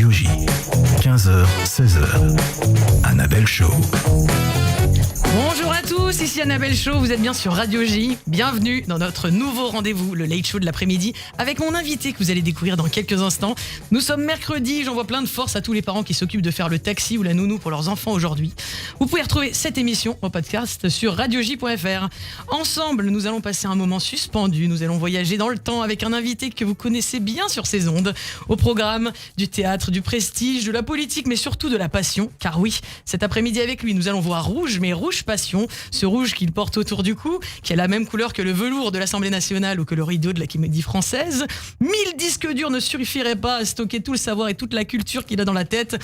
Radio J. 15h, 16h. Annabelle Show. Bonjour à tous, ici Annabelle Show, vous êtes bien sur Radio J. Bienvenue dans notre nouveau rendez-vous, le Late Show de l'après-midi, avec mon invité que vous allez découvrir dans quelques instants. Nous sommes mercredi, j'envoie plein de force à tous les parents qui s'occupent de faire le taxi ou la nounou pour leurs enfants aujourd'hui. Vous pouvez retrouver cette émission en podcast sur radioj.fr. Ensemble, nous allons passer un moment suspendu, nous allons voyager dans le temps avec un invité que vous connaissez bien sur ces ondes. Au programme du théâtre, du prestige, de la politique, mais surtout de la passion. Car oui, cet après-midi avec lui, nous allons voir rouge, mais rouge passion, ce rouge qu'il porte autour du cou, qui a la même couleur que le velours de l'Assemblée nationale ou que le rideau de la Comédie Française. 1000 disques durs ne suffiraient pas à stocker tout le savoir et toute la culture qu'il a dans la tête.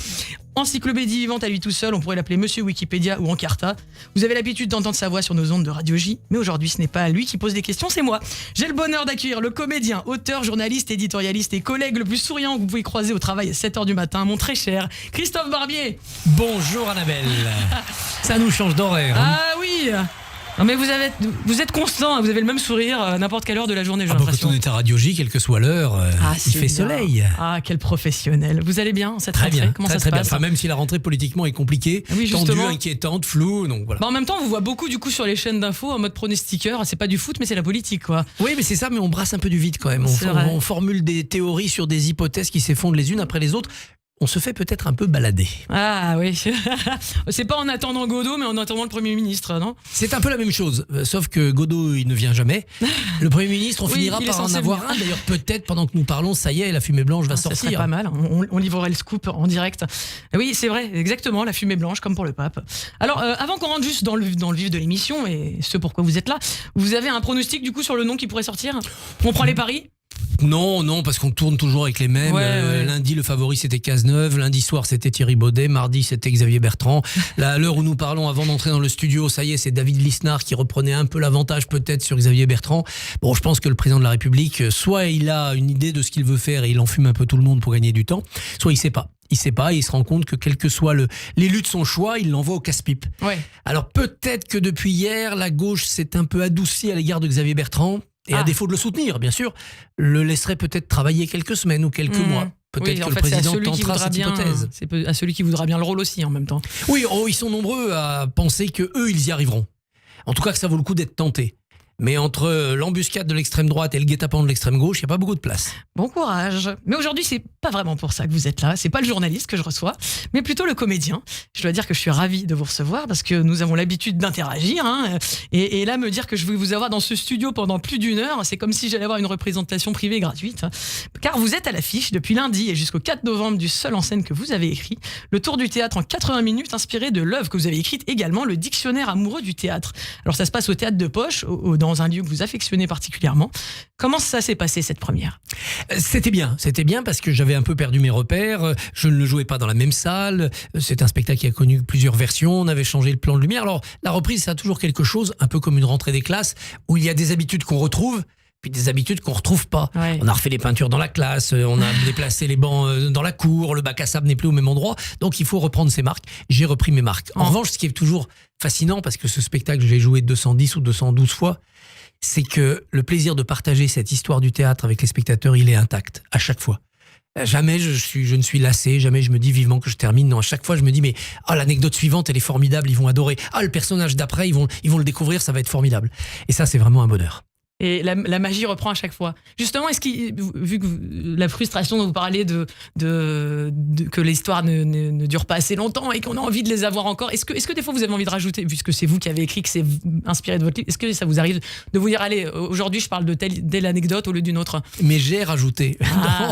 Encyclopédie vivante à lui tout seul, on pourrait l'appeler Monsieur Wikipédia ou Encarta. Vous avez l'habitude d'entendre sa voix sur nos ondes de Radio J, mais aujourd'hui ce n'est pas lui qui pose des questions, c'est moi. J'ai le bonheur d'accueillir le comédien, auteur, journaliste, éditorialiste et collègue le plus souriant que vous pouvez croiser au travail à 7h du matin, mon très cher Christophe Barbier. Bonjour Annabelle. Ça nous change d'horaire. Ah oui. Non mais vous êtes constant, vous avez le même sourire à n'importe quelle heure de la journée, j'ai l'impression. Quand on est à Radio J, quelle que soit l'heure, il fait soleil. Ah, quel professionnel. Vous allez bien cette très rentrée? bien, Comment très, ça très se bien. passe? Enfin, même si la rentrée politiquement est compliquée, oui, tendue, inquiétante, floue, donc voilà. En même temps, on vous voit beaucoup du coup sur les chaînes d'infos en mode pronostiqueur. C'est pas du foot, mais c'est la politique, quoi. Oui, mais c'est ça, mais on brasse un peu du vide quand même. On formule des théories sur des hypothèses qui s'effondrent les unes après les autres. On se fait peut-être un peu balader. Ah oui. C'est pas en attendant Godot, mais en attendant le Premier ministre, non? C'est un peu la même chose, sauf que Godot, il ne vient jamais. Le Premier ministre, on finira par en avoir un. D'ailleurs, peut-être, pendant que nous parlons, ça y est, la fumée blanche va sortir. Ça serait pas mal, on livrerait le scoop en direct. Oui, c'est vrai, exactement, la fumée blanche, comme pour le pape. Alors, avant qu'on rentre juste dans le vif de l'émission, et ce pourquoi vous êtes là, vous avez un pronostic du coup sur le nom qui pourrait sortir? On prend les paris? Non, parce qu'on tourne toujours avec les mêmes. Ouais. Lundi, le favori, c'était Cazeneuve. Lundi soir, c'était Thierry Baudet. Mardi, c'était Xavier Bertrand. Là, à l'heure où nous parlons, avant d'entrer dans le studio, ça y est, c'est David Lisnard qui reprenait un peu l'avantage peut-être sur Xavier Bertrand. Bon, je pense que le président de la République, soit il a une idée de ce qu'il veut faire et il enfume un peu tout le monde pour gagner du temps, soit il sait pas. Il sait pas et il se rend compte que quel que soit l'élu de son choix, il l'envoie au casse-pipe. Ouais. Alors peut-être que depuis hier, la gauche s'est un peu adoucie à l'égard de Xavier Bertrand. Et à défaut de le soutenir, bien sûr, le laisserait peut-être travailler quelques semaines ou quelques mois. Peut-être que le président tentera cette hypothèse. C'est à celui qui voudra bien le rôle aussi en même temps. Oui, ils sont nombreux à penser que eux, ils y arriveront. En tout cas, que ça vaut le coup d'être tenté. Mais entre l'embuscade de l'extrême droite et le guet-apens de l'extrême gauche, il n'y a pas beaucoup de place. Bon courage. Mais aujourd'hui, c'est pas vraiment pour ça que vous êtes là. C'est pas le journaliste que je reçois, mais plutôt le comédien. Je dois dire que je suis ravie de vous recevoir parce que nous avons l'habitude d'interagir. Et là, me dire que je vais vous avoir dans ce studio pendant plus d'une heure, c'est comme si j'allais avoir une représentation privée gratuite. Car vous êtes à l'affiche depuis lundi et jusqu'au 4 novembre du seul en scène que vous avez écrit, le Tour du théâtre en 80 minutes, inspiré de l'œuvre que vous avez écrite également, le Dictionnaire amoureux du théâtre. Alors ça se passe au Théâtre de Poche, dans un lieu que vous affectionnez particulièrement. Comment ça s'est passé cette première? C'était bien parce que j'avais un peu perdu mes repères, je ne le jouais pas dans la même salle, c'est un spectacle qui a connu plusieurs versions, on avait changé le plan de lumière. Alors la reprise, ça a toujours quelque chose, un peu comme une rentrée des classes, où il y a des habitudes qu'on retrouve, puis des habitudes qu'on retrouve pas. Ouais. On a refait les peintures dans la classe, on a déplacé les bancs dans la cour, le bac à sable n'est plus au même endroit, donc il faut reprendre ses marques. J'ai repris mes marques. En revanche, ce qui est toujours fascinant, parce que ce spectacle, je l'ai joué 210 ou 212 fois, c'est que le plaisir de partager cette histoire du théâtre avec les spectateurs, il est intact, à chaque fois. Jamais je ne suis lassé, jamais je me dis vivement que je termine. Non, à chaque fois je me dis mais l'anecdote suivante elle est formidable, ils vont adorer. Le personnage d'après ils vont le découvrir, ça va être formidable. Et ça c'est vraiment un bonheur. Et la magie reprend à chaque fois. Justement, vu que la frustration dont vous parlez que l'histoire ne dure pas assez longtemps et qu'on a envie de les avoir encore, est-ce que des fois vous avez envie de rajouter, puisque c'est vous qui avez écrit, que c'est inspiré de votre livre, est-ce que ça vous arrive de vous dire allez, aujourd'hui je parle de telle anecdote au lieu d'une autre? Mais j'ai rajouté.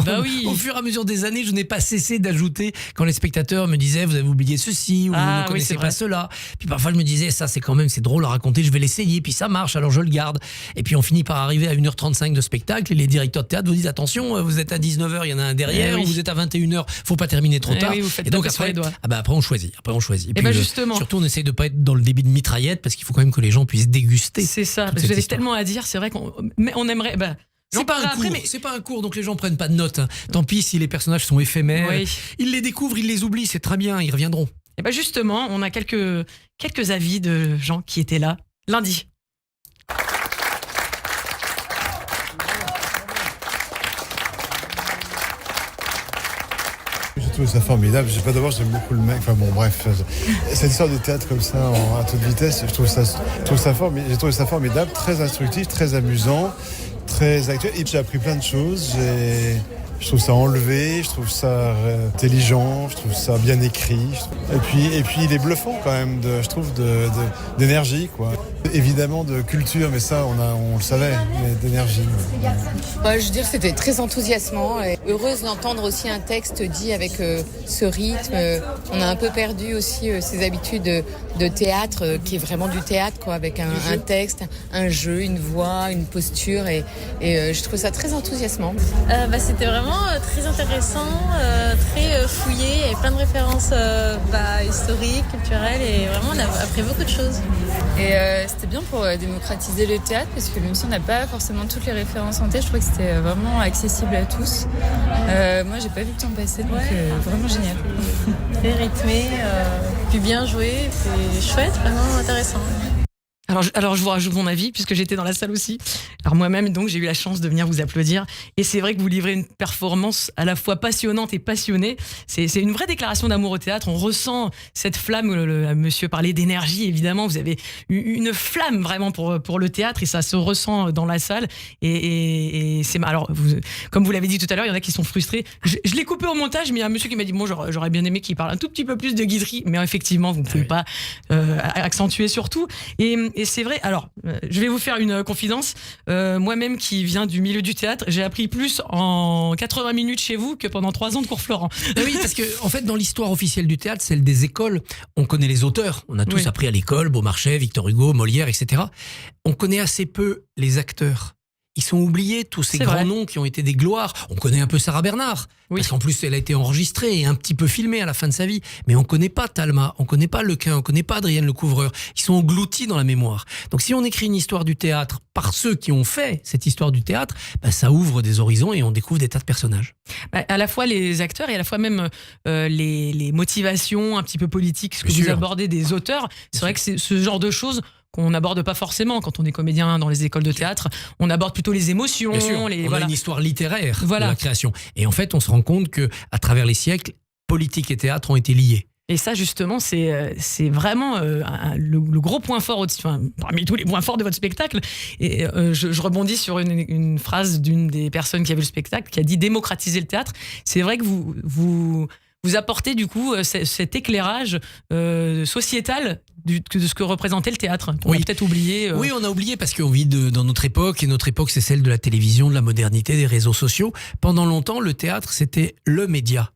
Bah oui. Au fur et à mesure des années, je n'ai pas cessé d'ajouter quand les spectateurs me disaient vous avez oublié ceci ou vous ne connaissez pas cela. Puis parfois je me disais ça c'est drôle à raconter, je vais l'essayer, puis ça marche alors je le garde. Et puis on finit par arriver à 1h35 de spectacle et les directeurs de théâtre vous disent attention, vous êtes à 19h, il y en a un derrière, ou vous êtes à 21h, faut pas terminer trop tard. Oui, vous faites et donc après, après on choisit. Et puis justement. surtout on essaye de pas être dans le débit de mitraillette parce qu'il faut quand même que les gens puissent déguster. C'est ça, parce que vous avez tellement à dire, c'est vrai on aimerait... C'est pas un cours, donc les gens prennent pas de notes. Tant pis si les personnages sont éphémères. Oui. Ils les découvrent, ils les oublient, c'est très bien, ils reviendront. Et justement, on a quelques avis de gens qui étaient là lundi. J'ai trouvé ça formidable. D'abord, j'aime beaucoup le mec. Enfin bon, bref. Cette histoire de théâtre comme ça, à toute vitesse, j'ai trouvé ça formidable, très instructif, très amusant, très actuel. Et j'ai appris plein de choses. Je trouve ça enlevé, je trouve ça intelligent, je trouve ça bien écrit. Et puis il est bluffant quand même, d'énergie, quoi. Évidemment de culture, mais ça on le savait, mais d'énergie. Ouais, je veux dire, c'était très enthousiasmant et heureuse d'entendre aussi un texte dit avec ce rythme. On a un peu perdu aussi ses habitudes de théâtre, qui est vraiment du théâtre, quoi, avec un texte, un jeu, une voix, une posture, et je trouve ça très enthousiasmant. C'était vraiment très intéressant, très fouillé, et plein de références historiques, culturelles, et vraiment on a appris beaucoup de choses. Et c'était bien pour démocratiser le théâtre, parce que même si on n'a pas forcément toutes les références en tête, je trouvais que c'était vraiment accessible à tous. Moi j'ai pas vu le temps passer, donc vraiment génial. Très rythmé, puis bien joué, c'est chouette, vraiment intéressant. Alors je vous rajoute mon avis puisque j'étais dans la salle aussi. Alors moi-même donc j'ai eu la chance de venir vous applaudir et c'est vrai que vous livrez une performance à la fois passionnante et passionnée. C'est une vraie déclaration d'amour au théâtre. On ressent cette flamme. Monsieur parlait d'énergie, évidemment. Vous avez une flamme vraiment pour le théâtre et ça se ressent dans la salle. Et c'est alors comme vous l'avez dit tout à l'heure, il y en a qui sont frustrés. Je l'ai coupé au montage, mais il y a un monsieur qui m'a dit bon j'aurais bien aimé qu'il parle un tout petit peu plus de guiderie, mais effectivement vous ne pouvez pas accentuer surtout. Et c'est vrai, alors, je vais vous faire une confidence. Moi-même qui viens du milieu du théâtre, j'ai appris plus en 80 minutes chez vous que pendant 3 ans de cours Florent. Oui, parce que en fait, dans l'histoire officielle du théâtre, celle des écoles, on connaît les auteurs. On a tous appris à l'école, Beaumarchais, Victor Hugo, Molière, etc. On connaît assez peu les acteurs. Ils sont oubliés, tous ces grands noms qui ont été des gloires. On connaît un peu Sarah Bernard, parce qu'en plus, elle a été enregistrée et un petit peu filmée à la fin de sa vie. Mais on connaît pas Talma, on connaît pas Lequin, on connaît pas Adrienne Lecouvreur. Ils sont engloutis dans la mémoire. Donc si on écrit une histoire du théâtre par ceux qui ont fait cette histoire du théâtre, ça ouvre des horizons et on découvre des tas de personnages. À la fois les acteurs et à la fois même les motivations un petit peu politiques, ce que vous abordez des auteurs. C'est vrai que c'est ce genre de choses qu'on n'aborde pas forcément quand on est comédien dans les écoles de théâtre. On aborde plutôt les émotions. Bien sûr, on a une histoire littéraire de la création. Et en fait, on se rend compte qu'à travers les siècles, politique et théâtre ont été liés. Et ça, justement, c'est vraiment le gros point fort, parmi tous les points forts de votre spectacle. Et je rebondis sur une phrase d'une des personnes qui a vu le spectacle, qui a dit « démocratiser le théâtre ». C'est vrai que vous apportez du coup cet éclairage sociétal de ce que représentait le théâtre. On a peut-être oublié. Oui, on a oublié parce qu'on vit dans notre époque, et notre époque c'est celle de la télévision, de la modernité, des réseaux sociaux. Pendant longtemps, le théâtre c'était le média.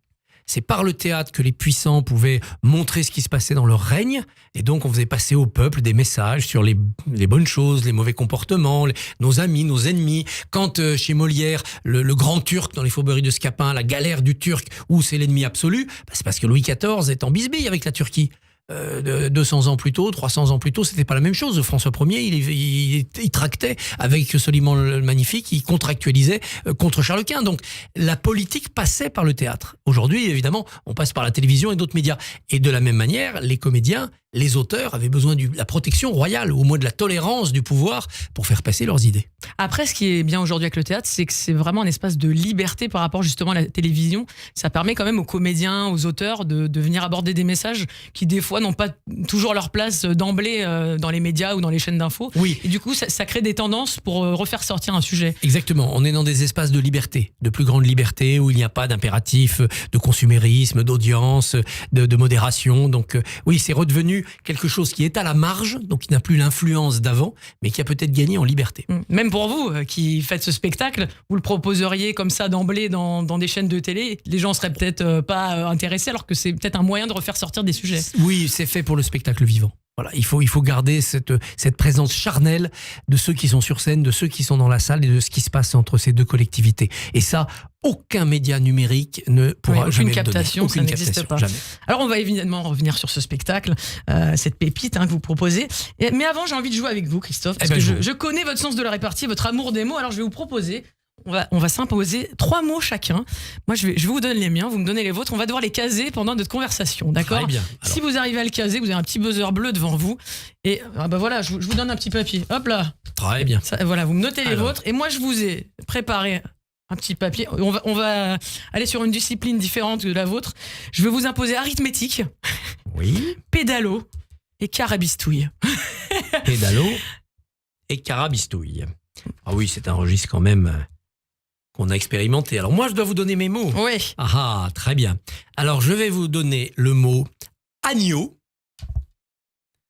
C'est par le théâtre que les puissants pouvaient montrer ce qui se passait dans leur règne. Et donc, on faisait passer au peuple des messages sur les bonnes choses, les mauvais comportements, nos amis, nos ennemis. Quand chez Molière, le grand Turc dans les fourberies de Scapin, la galère du Turc, où c'est l'ennemi absolu, c'est parce que Louis XIV est en bisbille avec la Turquie. 200 ans plus tôt, 300 ans plus tôt, c'était pas la même chose. François Ier, il tractait avec Soliman le Magnifique, il contractualisait contre Charles Quint. Donc, la politique passait par le théâtre. Aujourd'hui, évidemment, on passe par la télévision et d'autres médias. Et de la même manière, les comédiens, les auteurs avaient besoin de la protection royale, au moins de la tolérance du pouvoir pour faire passer leurs idées. Après, ce qui est bien aujourd'hui avec le théâtre, c'est que c'est vraiment un espace de liberté par rapport justement à la télévision. Ça permet quand même aux comédiens, aux auteurs de venir aborder des messages qui des fois n'ont pas toujours leur place d'emblée dans les médias ou dans les chaînes d'infos. Oui. Et du coup, ça crée des tendances pour refaire sortir un sujet. Exactement. On est dans des espaces de liberté, de plus grande liberté, où il n'y a pas d'impératif de consumérisme, d'audience, de modération. Donc oui, c'est redevenu quelque chose qui est à la marge, donc qui n'a plus l'influence d'avant, mais qui a peut-être gagné en liberté. Même pour vous, qui faites ce spectacle, vous le proposeriez comme ça d'emblée dans des chaînes de télé, les gens seraient peut-être pas intéressés, alors que c'est peut-être un moyen de refaire sortir des sujets. Oui, c'est fait pour le spectacle vivant. Voilà, il faut garder cette présence charnelle de ceux qui sont sur scène, de ceux qui sont dans la salle et de ce qui se passe entre ces deux collectivités. Et ça, aucun média numérique ne pourra jamais le donner. Ça n'existe pas. Jamais. Alors on va évidemment revenir sur ce spectacle, cette pépite que vous proposez. Mais avant, j'ai envie de jouer avec vous, Christophe, parce que je connais votre sens de la répartie, votre amour des mots. Alors je vais vous proposer. On va s'imposer 3 mots chacun. Moi, je vais vous donner les miens, vous me donnez les vôtres. On va devoir les caser pendant notre conversation, d'accord ? Très bien. Si vous arrivez à le caser, vous avez un petit buzzer bleu devant vous. Et voilà, je vous donne un petit papier. Hop là. Très bien. Voilà, vous me notez les vôtres. Et moi, je vous ai préparé un petit papier. On va aller sur une discipline différente de la vôtre. Je vais vous imposer arithmétique, Oui. pédalo et carabistouille. Pédalo et carabistouille. Ah oui, c'est un registre quand même qu'on a expérimenté. Alors moi, je dois vous donner mes mots. Oui. Ah, très bien. Alors, je vais vous donner le mot agneau,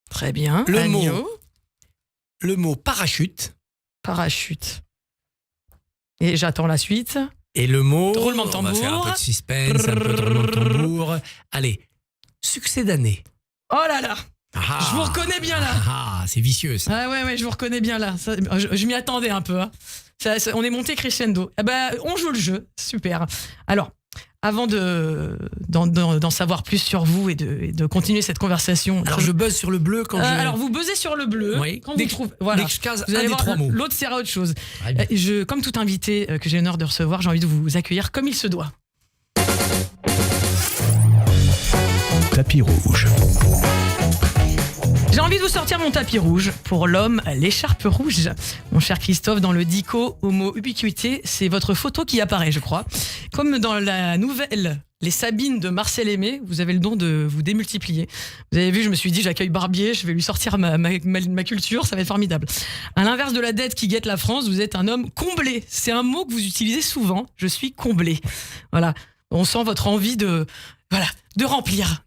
Très bien. Le Agneau, le mot parachute parachute. Et j'attends la suite. et le mot... Roulement de On va faire un tambour. peu de suspense, un peu de roulement de tambour. Allez, succès d'année. Oh là là. Ah, Je vous reconnais bien là. Ah, c'est vicieux ça. Ah ouais, je vous reconnais bien là. Ça, je m'y attendais un peu. Hein. On est monté crescendo. Eh ben, on joue le jeu. Super. Alors, avant d'en savoir plus sur vous et de continuer cette conversation. Alors, je buzz sur le bleu quand je... Alors, vous buzzez sur le bleu. Oui. Quand Dès vous que- trouvez. Voilà. dès que je case Vous un allez des voir, trois mots. l'autre sert à autre chose. Très bien. Comme tout invité que j'ai l'honneur de recevoir, j'ai envie de vous accueillir comme il se doit. Tapis rouge. J'ai envie de vous sortir mon tapis rouge pour l'homme à l'écharpe rouge. Mon cher Christophe, dans le dico homo ubiquité, c'est votre photo qui apparaît, je crois. Comme dans la nouvelle Les Sabines de Marcel Aimé, vous avez le don de vous démultiplier. Vous avez vu, je me suis dit, j'accueille Barbier, je vais lui sortir ma culture, ça va être formidable. À l'inverse de la dette qui guette la France, vous êtes un homme comblé. C'est un mot que vous utilisez souvent. Je suis comblé. Voilà. On sent votre envie de remplir,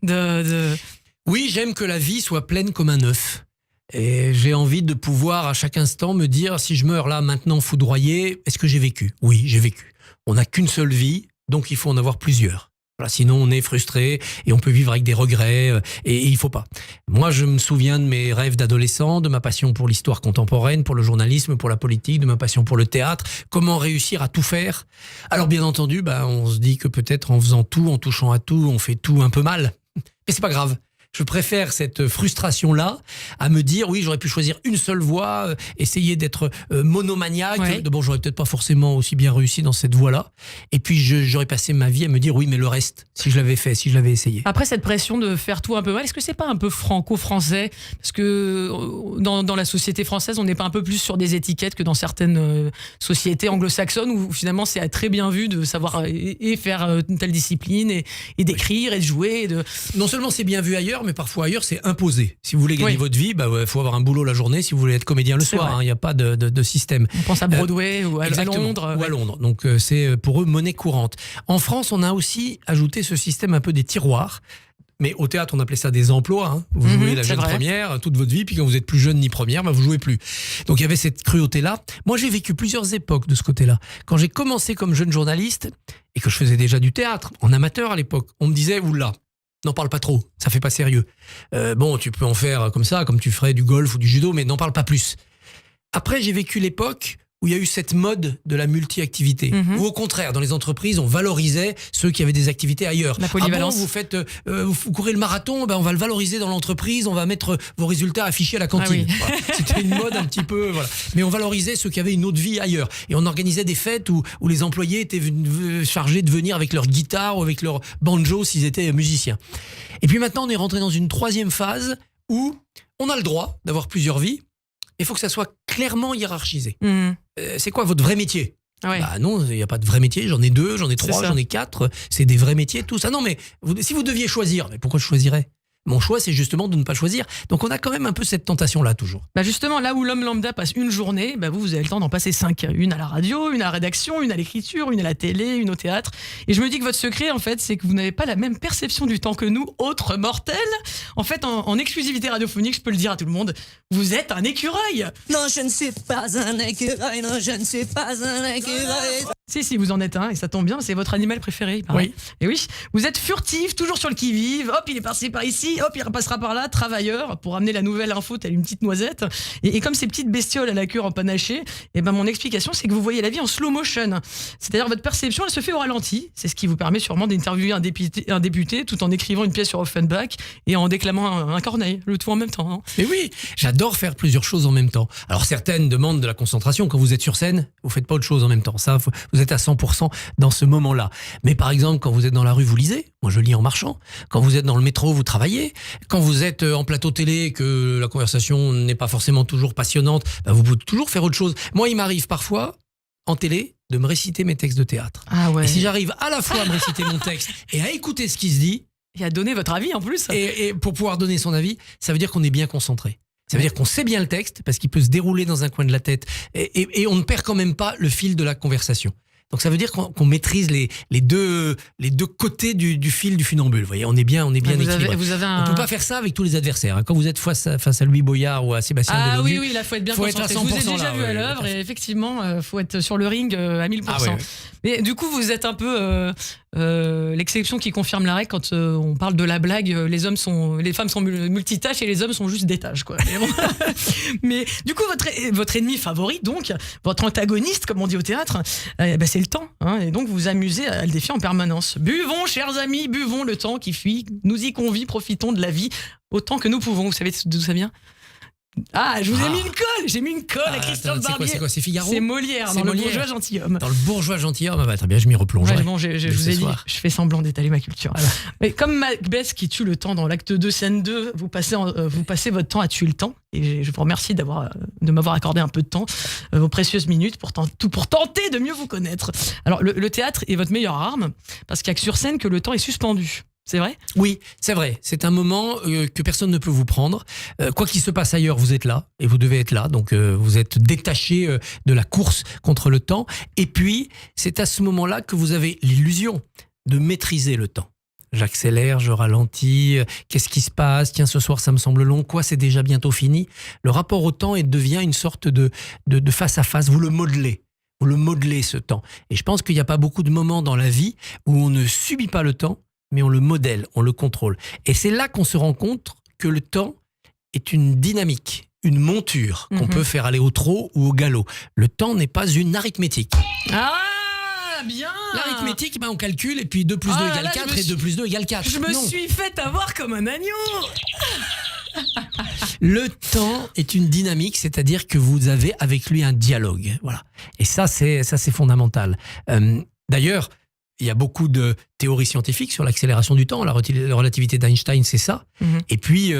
Oui, j'aime que la vie soit pleine comme un œuf. Et j'ai envie de pouvoir à chaque instant me dire, si je meurs là maintenant foudroyé, est-ce que j'ai vécu ? Oui, j'ai vécu. On n'a qu'une seule vie, donc il faut en avoir plusieurs. Voilà, sinon on est frustré et on peut vivre avec des regrets et il faut pas. Moi, je me souviens de mes rêves d'adolescent, de ma passion pour l'histoire contemporaine, pour le journalisme, pour la politique, de ma passion pour le théâtre. Comment réussir à tout faire ? Alors bien entendu, on se dit que peut-être en faisant tout, en touchant à tout, on fait tout un peu mal. Mais c'est pas grave. Je préfère cette frustration-là à me dire, oui, j'aurais pu choisir une seule voie, essayer d'être monomaniaque. Ouais. D'abord, j'aurais peut-être pas forcément aussi bien réussi dans cette voie-là. Et puis, j'aurais passé ma vie à me dire, oui, mais le reste, si je l'avais fait, si je l'avais essayé. Après cette pression de faire tout un peu mal, est-ce que c'est pas un peu franco-français ? Parce que dans la société française, on n'est pas un peu plus sur des étiquettes que dans certaines sociétés anglo-saxonnes où finalement c'est très bien vu de savoir et faire une telle discipline et d'écrire et de jouer. Non seulement c'est bien vu ailleurs, mais parfois ailleurs, c'est imposé. Si vous voulez gagner Oui. votre vie, faut avoir un boulot la journée. Si vous voulez être comédien le C'est soir, vrai. il n'y a pas de système. On pense à Broadway ou à Exactement. Londres. Ou à Londres. Donc c'est pour eux monnaie courante. En France, on a aussi ajouté ce système un peu des tiroirs. Mais au théâtre, on appelait ça des emplois. Hein. Vous jouez la c'est jeune vrai. première toute votre vie, puis quand vous êtes plus jeune ni première, vous jouez plus. Donc il y avait cette cruauté-là. Moi, j'ai vécu plusieurs époques de ce côté-là. Quand j'ai commencé comme jeune journaliste et que je faisais déjà du théâtre en amateur à l'époque, on me disait oula, n'en parle pas trop, ça fait pas sérieux. Tu peux en faire comme ça, comme tu ferais du golf ou du judo, mais n'en parle pas plus. Après, j'ai vécu l'époque où il y a eu cette mode de la multi-activité. Ou au contraire, dans les entreprises, on valorisait ceux qui avaient des activités ailleurs. La polyvalence. Vous courez le marathon, on va le valoriser dans l'entreprise, on va mettre vos résultats affichés à la cantine. Ah oui. Voilà. C'était une mode un petit peu, voilà. Mais on valorisait ceux qui avaient une autre vie ailleurs. Et on organisait des fêtes où les employés étaient chargés de venir avec leur guitare ou avec leur banjo s'ils étaient musiciens. Et puis maintenant, on est rentré dans une troisième phase où on a le droit d'avoir plusieurs vies. Il faut que ça soit clairement hiérarchisé. C'est quoi votre vrai métier ? Ouais. Non, il n'y a pas de vrai métier. J'en ai 2, j'en ai 3, ça. j'en ai 4. C'est des vrais métiers, tout ça. Non, mais si vous deviez choisir, mais pourquoi je choisirais ? Mon choix, c'est justement de ne pas choisir. Donc on a quand même un peu cette tentation-là, toujours. Justement, là où l'homme lambda passe une journée, vous avez le temps d'en passer 5. Une à la radio, une à la rédaction, une à l'écriture, une à la télé, une au théâtre. Et je me dis que votre secret, en fait, c'est que vous n'avez pas la même perception du temps que nous, autres mortels. En fait, en exclusivité radiophonique, je peux le dire à tout le monde, vous êtes un écureuil. Non, je ne suis pas un écureuil, non, je ne suis pas un écureuil. Si, vous en êtes un, et ça tombe bien, c'est votre animal préféré, il paraît. Oui. Et oui, vous êtes furtif, toujours sur le qui-vive, hop, il est passé par ici, hop, il repassera par là, travailleur, pour amener la nouvelle info, telle une petite noisette. Et comme ces petites bestioles à la queue empanachée, mon explication, c'est que vous voyez la vie en slow motion. C'est-à-dire votre perception, elle se fait au ralenti. C'est ce qui vous permet sûrement d'interviewer un député tout en écrivant une pièce sur Offenbach et en déclamant un corneille, le tout en même temps. Hein. Mais oui, j'adore faire plusieurs choses en même temps. Alors certaines demandent de la concentration. Quand vous êtes sur scène, vous faites pas autre chose en même temps. Ça, vous êtes à 100% dans ce moment-là. Mais par exemple, quand vous êtes dans la rue, vous lisez. Moi, je lis en marchant. Quand vous êtes dans le métro, vous travaillez. Quand vous êtes en plateau télé et que la conversation n'est pas forcément toujours passionnante, vous pouvez toujours faire autre chose. Moi, il m'arrive parfois, en télé, de me réciter mes textes de théâtre. Ah ouais. Et si j'arrive à la fois à me réciter mon texte et à écouter ce qui se dit, Et à donner votre avis en plus. et pour pouvoir donner son avis, ça veut dire qu'on est bien concentré. Ça veut dire qu'on sait bien le texte parce qu'il peut se dérouler dans un coin de la tête et on ne perd quand même pas le fil de la conversation. Donc ça veut dire qu'on maîtrise les deux côtés du fil du funambule. Vous voyez, on est bien équilibré. Vous avez On un... peut pas faire ça avec tous les adversaires. Quand vous êtes face à Louis Boyard ou à Sébastien Delodu, oui, là faut être bien faut être à concentré. Je vous ai 100% déjà là, vu à ouais, l'œuvre ouais. et effectivement, faut être sur le ring à 1000%. Ah ouais, ouais. Mais du coup, vous êtes un peu l'exception qui confirme la règle quand on parle de la blague. Les femmes sont multitâches et les hommes sont juste des tâches, quoi. Mais, bon. Mais du coup, votre ennemi favori, donc votre antagoniste, comme on dit au théâtre, c'est le temps. Hein, et donc vous vous amusez à le défier en permanence. Buvons, chers amis, buvons le temps qui fuit. Nous y convie, profitons de la vie autant que nous pouvons. Vous savez d'où ça vient ? Ah, je vous ai mis une colle. J'ai mis une colle à Christophe Barbier. C'est quoi, c'est Figaro ? C'est Molière, C'est dans Molière. Le bourgeois gentilhomme. Dans le bourgeois gentilhomme, très bien, je m'y replongerai. Ouais, bon, je vous ai dit, soir. je fais semblant d'étaler ma culture. Mais comme Macbeth qui tue le temps dans l'acte 2, scène 2, vous passez votre temps à tuer le temps. Et je vous remercie de m'avoir accordé un peu de temps, vos précieuses minutes, pour tenter de mieux vous connaître. Alors, le théâtre est votre meilleure arme, parce qu'il n'y a que sur scène que le temps est suspendu. C'est vrai ? Oui, c'est vrai. C'est un moment que personne ne peut vous prendre. Quoi qu'il se passe ailleurs, vous êtes là et vous devez être là. Donc, vous êtes détaché de la course contre le temps. Et puis, c'est à ce moment-là que vous avez l'illusion de maîtriser le temps. J'accélère, je ralentis. Qu'est-ce qui se passe ? Tiens, ce soir, ça me semble long. Quoi, c'est déjà bientôt fini ? Le rapport au temps devient une sorte de face à face. Vous le modelez. Vous le modelez, ce temps. Et je pense qu'il n'y a pas beaucoup de moments dans la vie où on ne subit pas le temps, mais on le modèle, on le contrôle. Et c'est là qu'on se rend compte que le temps est une dynamique, une monture qu'on peut faire aller au trot ou au galop. Le temps n'est pas une arithmétique. Ah, bien ! L'arithmétique, on calcule et puis 2 plus 2 égale 4 et 2 plus 2 égale 4. Je me suis fait avoir comme un agneau. Le temps est une dynamique, c'est-à-dire que vous avez avec lui un dialogue. Voilà. Et ça, c'est fondamental. D'ailleurs, il y a beaucoup de théories scientifiques sur l'accélération du temps. La relativité d'Einstein, c'est ça. Et puis,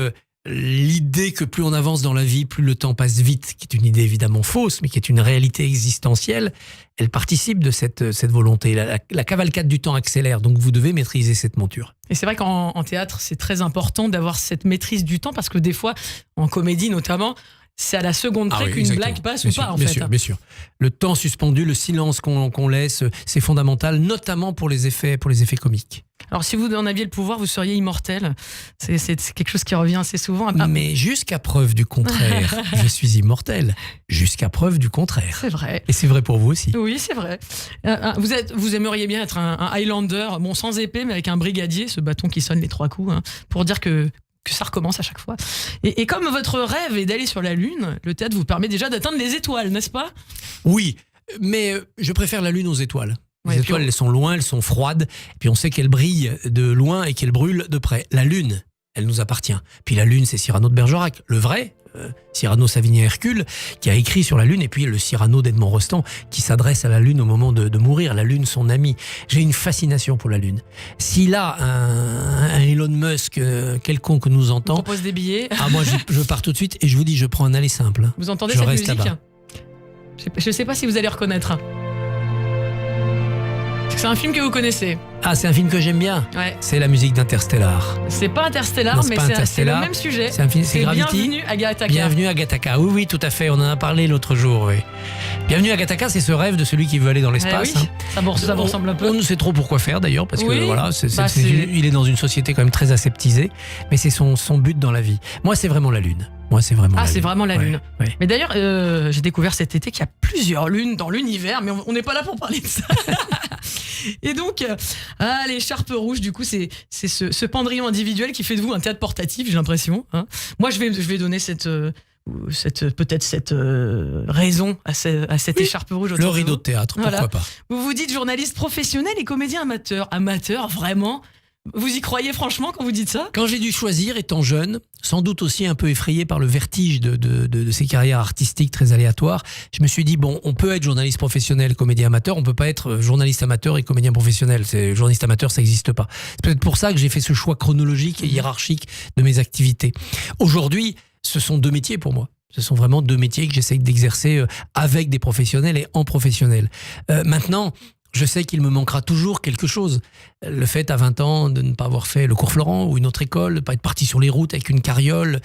l'idée que plus on avance dans la vie, plus le temps passe vite, qui est une idée évidemment fausse, mais qui est une réalité existentielle, elle participe de cette volonté. La cavalcade du temps accélère, donc vous devez maîtriser cette monture. Et c'est vrai qu'en théâtre, c'est très important d'avoir cette maîtrise du temps, parce que des fois, en comédie notamment, c'est à la seconde près qu'une exactement. blague passe bien ou sûr, pas, en bien fait. Sûr, bien sûr. Le temps suspendu, le silence qu'on laisse, c'est fondamental, notamment pour les effets comiques. Alors, si vous en aviez le pouvoir, vous seriez immortel. C'est quelque chose qui revient assez souvent. Mais jusqu'à preuve du contraire, je suis immortel. Jusqu'à preuve du contraire. C'est vrai. Et c'est vrai pour vous aussi. Oui, c'est vrai. Vous aimeriez bien être un Highlander, bon, sans épée, mais avec un brigadier, ce bâton qui sonne les 3 coups, hein, pour dire que ça recommence à chaque fois. Et comme votre rêve est d'aller sur la Lune, le théâtre vous permet déjà d'atteindre les étoiles, n'est-ce pas ? Oui, mais je préfère la Lune aux étoiles. Les Ouais, étoiles, elles sont loin, elles sont froides, et puis on sait qu'elles brillent de loin et qu'elles brûlent de près. La Lune, elle nous appartient. Puis la Lune, c'est Cyrano de Bergerac, le vrai, Cyrano Savinien Hercule, qui a écrit sur la Lune, et puis le Cyrano d'Edmond Rostand, qui s'adresse à la Lune au moment de mourir. La Lune, son ami. J'ai une fascination pour la Lune. S'il a un Elon Musk quelconque nous entend, On propose des billets. moi je pars tout de suite et je vous dis, je prends un aller simple. Vous entendez Je cette reste musique ? là-bas. Je ne sais pas si vous allez reconnaître. C'est un film que vous connaissez. Ah, c'est un film que j'aime bien. Ouais. C'est la musique d'Interstellar. C'est pas Interstellar, Non, c'est mais pas c'est le Interstellar. même sujet. C'est un film, c'est Gravity. Bienvenue à Gattaca. Bienvenue à Gattaca. Oui, oui, tout à fait. On en a parlé l'autre jour. Oui. Bienvenue à Gattaca, c'est ce rêve de celui qui veut aller dans l'espace. Oui, ça vous ressemble un peu. On ne sait trop pourquoi faire d'ailleurs, parce Oui, que voilà, bah, il est dans une société quand même très aseptisée, mais c'est son but dans la vie. Moi, c'est vraiment la Lune. C'est vraiment la Lune. Ouais. Mais d'ailleurs, j'ai découvert cet été qu'il y a plusieurs lunes dans l'univers, mais on n'est pas là pour parler de ça. Et donc, l'écharpe rouge, du coup, c'est ce pendrillon individuel qui fait de vous un théâtre portatif, j'ai l'impression. Hein. Moi, je vais donner cette raison à cette écharpe rouge. Le rideau de théâtre, pourquoi Voilà. pas. Vous vous dites journaliste professionnel et comédien amateur. Amateur, vraiment ? Vous y croyez franchement quand vous dites ça ? Quand j'ai dû choisir, étant jeune, sans doute aussi un peu effrayé par le vertige de ces carrières artistiques très aléatoires, je me suis dit, bon, on peut être journaliste professionnel, comédien amateur, on peut pas être journaliste amateur et comédien professionnel. Journaliste amateur, ça n'existe pas. C'est peut-être pour ça que j'ai fait ce choix chronologique et hiérarchique de mes activités. Aujourd'hui, ce sont 2 métiers pour moi. Ce sont vraiment 2 métiers que j'essaye d'exercer avec des professionnels et en professionnel. Maintenant, je sais qu'il me manquera toujours quelque chose. Le fait à 20 ans de ne pas avoir fait le cours Florent ou une autre école, de ne pas être parti sur les routes avec une carriole,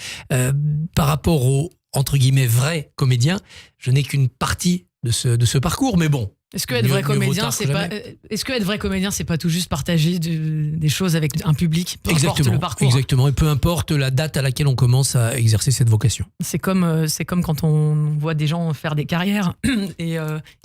par rapport aux, entre guillemets, vrais comédiens, je n'ai qu'une partie de ce parcours. Mais bon. Est-ce que être vrai comédien, c'est pas tout juste partager des choses avec un public, peu importe le parcours. Exactement, et peu importe la date à laquelle on commence à exercer cette vocation. C'est comme quand on voit des gens faire des carrières et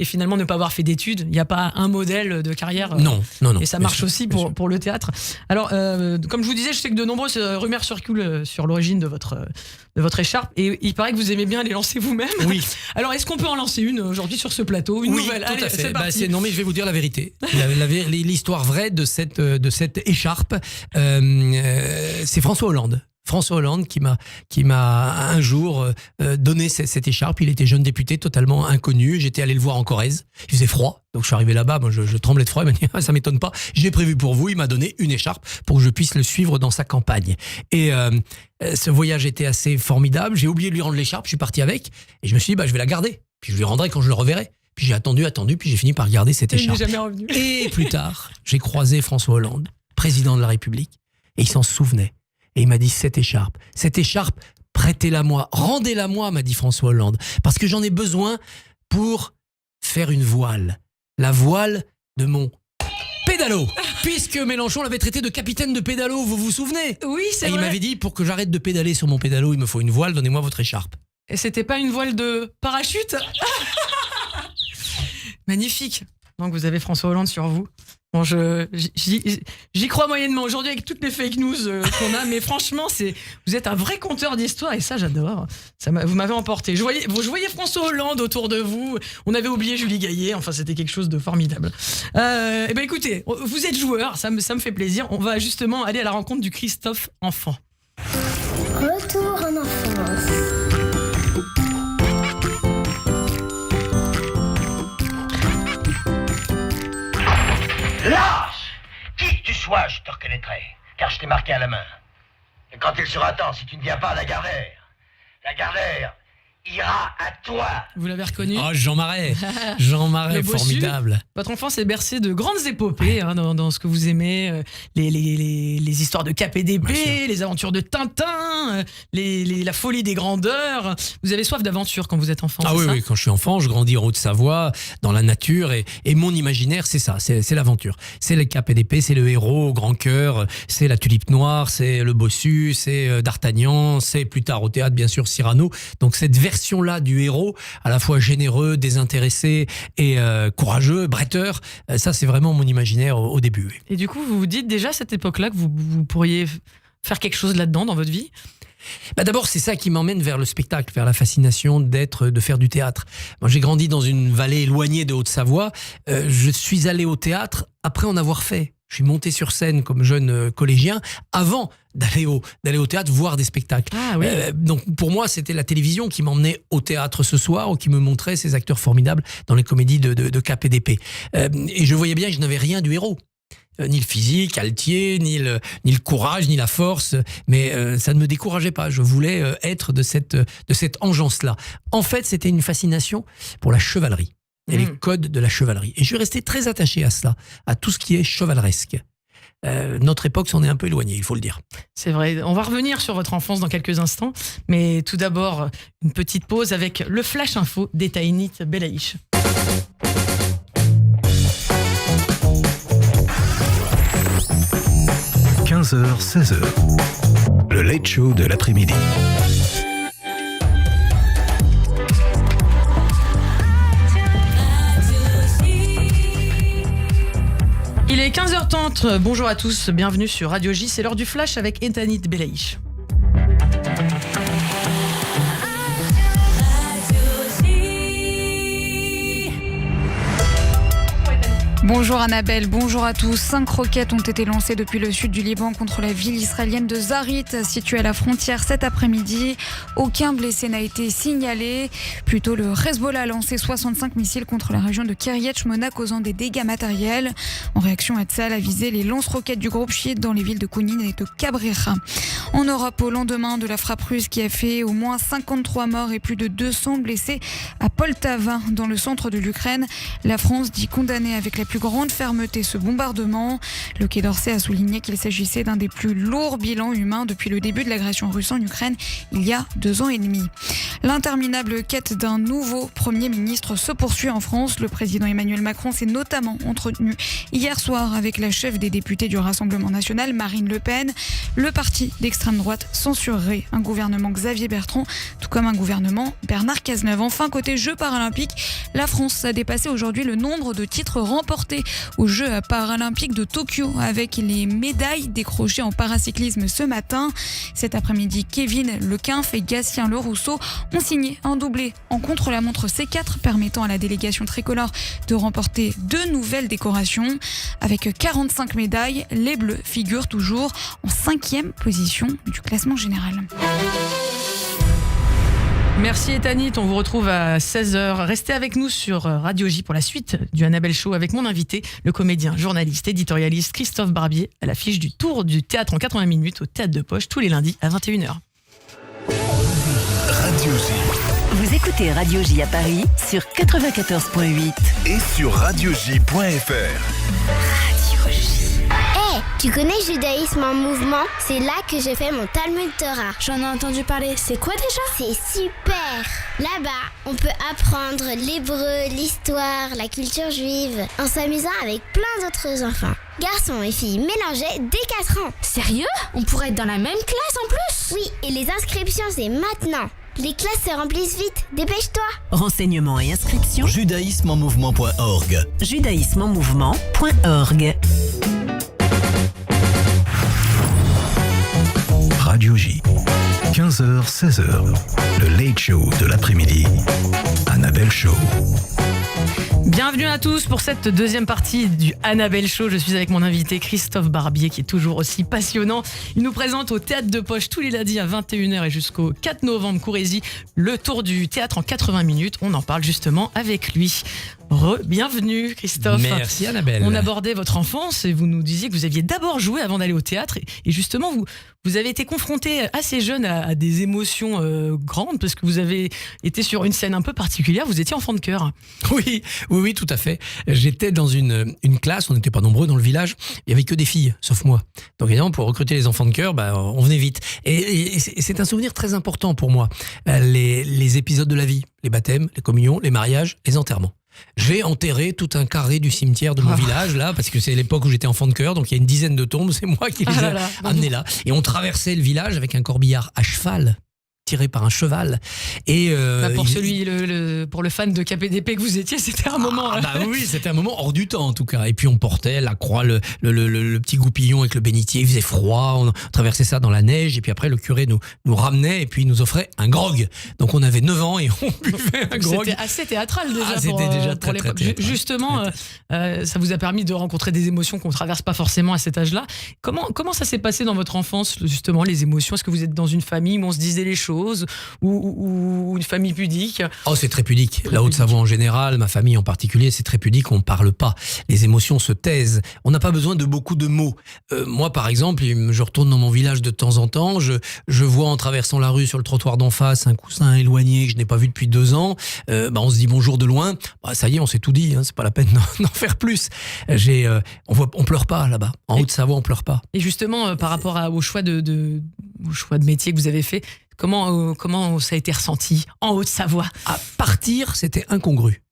finalement ne pas avoir fait d'études. Il n'y a pas un modèle de carrière. Non. Et ça marche aussi pour le théâtre. Alors, comme je vous disais, je sais que de nombreuses rumeurs circulent sur l'origine de votre écharpe, et il paraît que vous aimez bien les lancer vous-même. Oui. Alors, est-ce qu'on peut en lancer une aujourd'hui sur ce plateau, une nouvelle? Tout à fait. C'est parti. Non, mais je vais vous dire la vérité. L'histoire vraie de cette écharpe, c'est François Hollande. François Hollande qui m'a un jour donné cette écharpe. Il était jeune député, totalement inconnu. J'étais allé le voir en Corrèze. Il faisait froid, donc je suis arrivé là-bas. Moi, je tremblais de froid. Il m'a dit ça m'étonne pas. J'ai prévu pour vous. Il m'a donné une écharpe pour que je puisse le suivre dans sa campagne. Et ce voyage était assez formidable. J'ai oublié de lui rendre l'écharpe. Je suis parti avec et je me suis dit je vais la garder. Puis je lui rendrai quand je le reverrai. Puis j'ai attendu, puis j'ai fini par garder cette écharpe. Il n'est jamais revenu. Et plus tard, j'ai croisé François Hollande, président de la République, et il s'en souvenait. Et il m'a dit cette écharpe, prêtez-la moi, rendez-la moi, m'a dit François Hollande, parce que j'en ai besoin pour faire une voile. La voile de mon pédalo, puisque Mélenchon l'avait traité de capitaine de pédalo, vous vous souvenez? Oui, c'est vrai. Et il m'avait dit, pour que j'arrête de pédaler sur mon pédalo, il me faut une voile, donnez-moi votre écharpe. Et c'était pas une voile de parachute? Magnifique. Donc vous avez François Hollande sur vous. Bon, j'y crois moyennement aujourd'hui avec toutes les fake news qu'on a, mais franchement, vous êtes un vrai conteur d'histoire et ça, j'adore. Vous m'avez emporté. Je voyais François Hollande autour de vous. On avait oublié Julie Gaillet. Enfin, c'était quelque chose de formidable. Et ben écoutez, vous êtes joueur, ça me fait plaisir. On va justement aller à la rencontre du Christophe enfant. Retour en enfance. Lâche! Qui que tu sois, je te reconnaîtrai, car je t'ai marqué à la main. Et quand il sera temps, si tu ne viens pas à la Gardère ira à toi. Vous l'avez reconnu? Oh, Jean Marais. Jean Marais, formidable. Votre enfance est bercée de grandes épopées dans ce que vous aimez, les histoades de KPDP, les aventures de Tintin, la folie des grandeurs. Vous avez soif d'aventure quand vous êtes enfant. Ah oui, quand je suis enfant, je grandis en Haute-Savoie, dans la nature, et mon imaginaire, c'est ça, c'est l'aventure. C'est le KPDP, c'est le héros au grand cœur, c'est la tulipe noire, c'est le bossu, c'est D'Artagnan, c'est plus tard au théâtre, bien sûr, Cyrano. Donc cette version-là du héros, à la fois généreux, désintéressé et courageux, bretteur, ça c'est vraiment mon imaginaire au début. Oui. Et du coup, vous vous dites déjà à cette époque-là que vous pourriez faire quelque chose là-dedans dans votre vie? D'abord, c'est ça qui m'emmène vers le spectacle, vers la fascination de faire du théâtre. Moi, j'ai grandi dans une vallée éloignée de Haute-Savoie. Je suis allé au théâtre après en avoir fait. Je suis monté sur scène comme jeune collégien avant d'aller au théâtre voir des spectacles. Ah, oui. Donc pour moi, c'était la télévision qui m'emmenait au théâtre ce soir ou qui me montrait ces acteurs formidables dans les comédies de KPDP. Et je voyais bien que je n'avais rien du héros. Ni le physique, altier, ni le courage, ni la force, mais ça ne me décourageait pas. Je voulais être de cette engeance-là. En fait, c'était une fascination pour la chevalerie et les codes de la chevalerie. Et je suis resté très attaché à cela, à tout ce qui est chevaleresque. Notre époque s'en est un peu éloignée, il faut le dire. C'est vrai. On va revenir sur votre enfance dans quelques instants, mais tout d'abord, une petite pause avec le Flash Info d'Etainit Belaïch. – 15h, 16h. Le Late Show de l'après-midi. Il est 15h30, bonjour à tous, bienvenue sur Radio J, c'est l'heure du Flash avec Etainit Belaïch. Bonjour Annabelle, bonjour à tous. 5 roquettes ont été lancées depuis le sud du Liban contre la ville israélienne de Zarit, située à la frontière cet après-midi. Aucun blessé n'a été signalé. Plutôt, le Hezbollah a lancé 65 missiles contre la région de Kiryat Shmona, causant des dégâts matériels. En réaction, Tzahal a visé les lance-roquettes du groupe chiite dans les villes de Kounin et de Cabrera. En Europe, au lendemain de la frappe russe qui a fait au moins 53 morts et plus de 200 blessés à Poltava, dans le centre de l'Ukraine, la France dit condamner avec la plus grande fermeté ce bombardement. Le Quai d'Orsay a souligné qu'il s'agissait d'un des plus lourds bilans humains depuis le début de l'agression russe en Ukraine il y a 2 ans et demi. L'interminable quête d'un nouveau Premier ministre se poursuit en France. Le président Emmanuel Macron s'est notamment entretenu hier soir avec la chef des députés du Rassemblement national, Marine Le Pen. Le parti d'extrême droite censurerait un gouvernement Xavier Bertrand, tout comme un gouvernement Bernard Cazeneuve. Enfin, côté Jeux paralympiques, la France a dépassé aujourd'hui le nombre de titres remportés aux Jeux paralympiques de Tokyo avec les médailles décrochées en paracyclisme ce matin. Cet après-midi, Kevin Lequinf et Gatien Le Rousseau ont signé un doublé en contre-la-montre C4 permettant à la délégation tricolore de remporter 2 nouvelles décorations. Avec 45 médailles, les Bleus figurent toujours en 5e position du classement général. Merci Ethanit, on vous retrouve à 16h. Restez avec nous sur Radio J pour la suite du Annabelle Show avec mon invité, le comédien, journaliste, éditorialiste Christophe Barbier, à l'affiche du Tour du théâtre en 80 minutes au Théâtre de Poche tous les lundis à 21h. Radio J. Vous écoutez Radio J à Paris sur 94.8 et sur radioj.fr. Radio J. Tu connais Judaïsme en mouvement? C'est là que j'ai fait mon Talmud Torah. J'en ai entendu parler. C'est quoi déjà? C'est super! Là-bas, on peut apprendre l'hébreu, l'histoire, la culture juive, en s'amusant avec plein d'autres enfants. Garçons et filles mélangés dès 4 ans. Sérieux? On pourrait être dans la même classe en plus? Oui, et les inscriptions, c'est maintenant. Les classes se remplissent vite, dépêche-toi. Renseignements et inscriptions judaïsmeenmouvement.org. judaïsmeenmouvement.org. Radio J. 15h, 16h. Le Late Show de l'après-midi. Annabelle Show. Bienvenue à tous pour cette deuxième partie du Annabelle Show. Je suis avec mon invité Christophe Barbier qui est toujours aussi passionnant. Il nous présente au Théâtre de Poche tous les lundis à 21h et jusqu'au 4 novembre Couraisis le tour du théâtre en 80 minutes. On en parle justement avec lui. Bienvenue Christophe. Merci Annabelle. On abordait votre enfance et vous nous disiez que vous aviez d'abord joué avant d'aller au théâtre et justement vous avez été confronté assez jeune à des émotions grandes parce que vous avez été sur une scène un peu particulière, vous étiez enfant de chœur. Oui, tout à fait. J'étais dans une classe, on n'était pas nombreux dans le village, il n'y avait que des filles, sauf moi. Donc évidemment, pour recruter les enfants de chœur, on venait vite. Et c'est un souvenir très important pour moi. Les épisodes de la vie, les baptêmes, les communions, les mariages, les enterrements. J'ai enterré tout un carré du cimetière de mon village là, parce que c'est l'époque où j'étais enfant de chœur, donc il y a une dizaine de tombes, c'est moi qui les ai amenées là. Et on traversait le village avec un corbillard à cheval, tiré par un cheval. Et pour le fan de KPDP que vous étiez, c'était un moment. Oui, c'était un moment hors du temps en tout cas. Et puis on portait la croix, le petit goupillon avec le bénitier. Il faisait froid, on traversait ça dans la neige. Et puis après le curé nous ramenait et puis il nous offrait un grog. Donc on avait 9 ans et on buvait un grog. C'était assez théâtral déjà. C'était déjà très théâtral. Justement, ça vous a permis de rencontrer des émotions qu'on ne traverse pas forcément à cet âge-là. Comment ça s'est passé dans votre enfance justement, les émotions? Est-ce que vous êtes dans une famille où on se disait les choses ou une famille pudique? Oh, c'est très pudique. La Haute-Savoie en général, ma famille en particulier, c'est très pudique. On ne parle pas. Les émotions se taisent. On n'a pas besoin de beaucoup de mots. Moi, par exemple, je retourne dans mon village de temps en temps. Je vois en traversant la rue sur le trottoir d'en face un coussin éloigné que je n'ai pas vu depuis 2 ans. On se dit bonjour de loin. Ça y est, on s'est tout dit. C'est pas la peine d'en faire plus. On pleure pas là-bas. En Haute-Savoie, on pleure pas. Et justement, par rapport au choix de métier que vous avez fait, comment ça a été ressenti en Haute-Savoie? À partir, c'était incongru.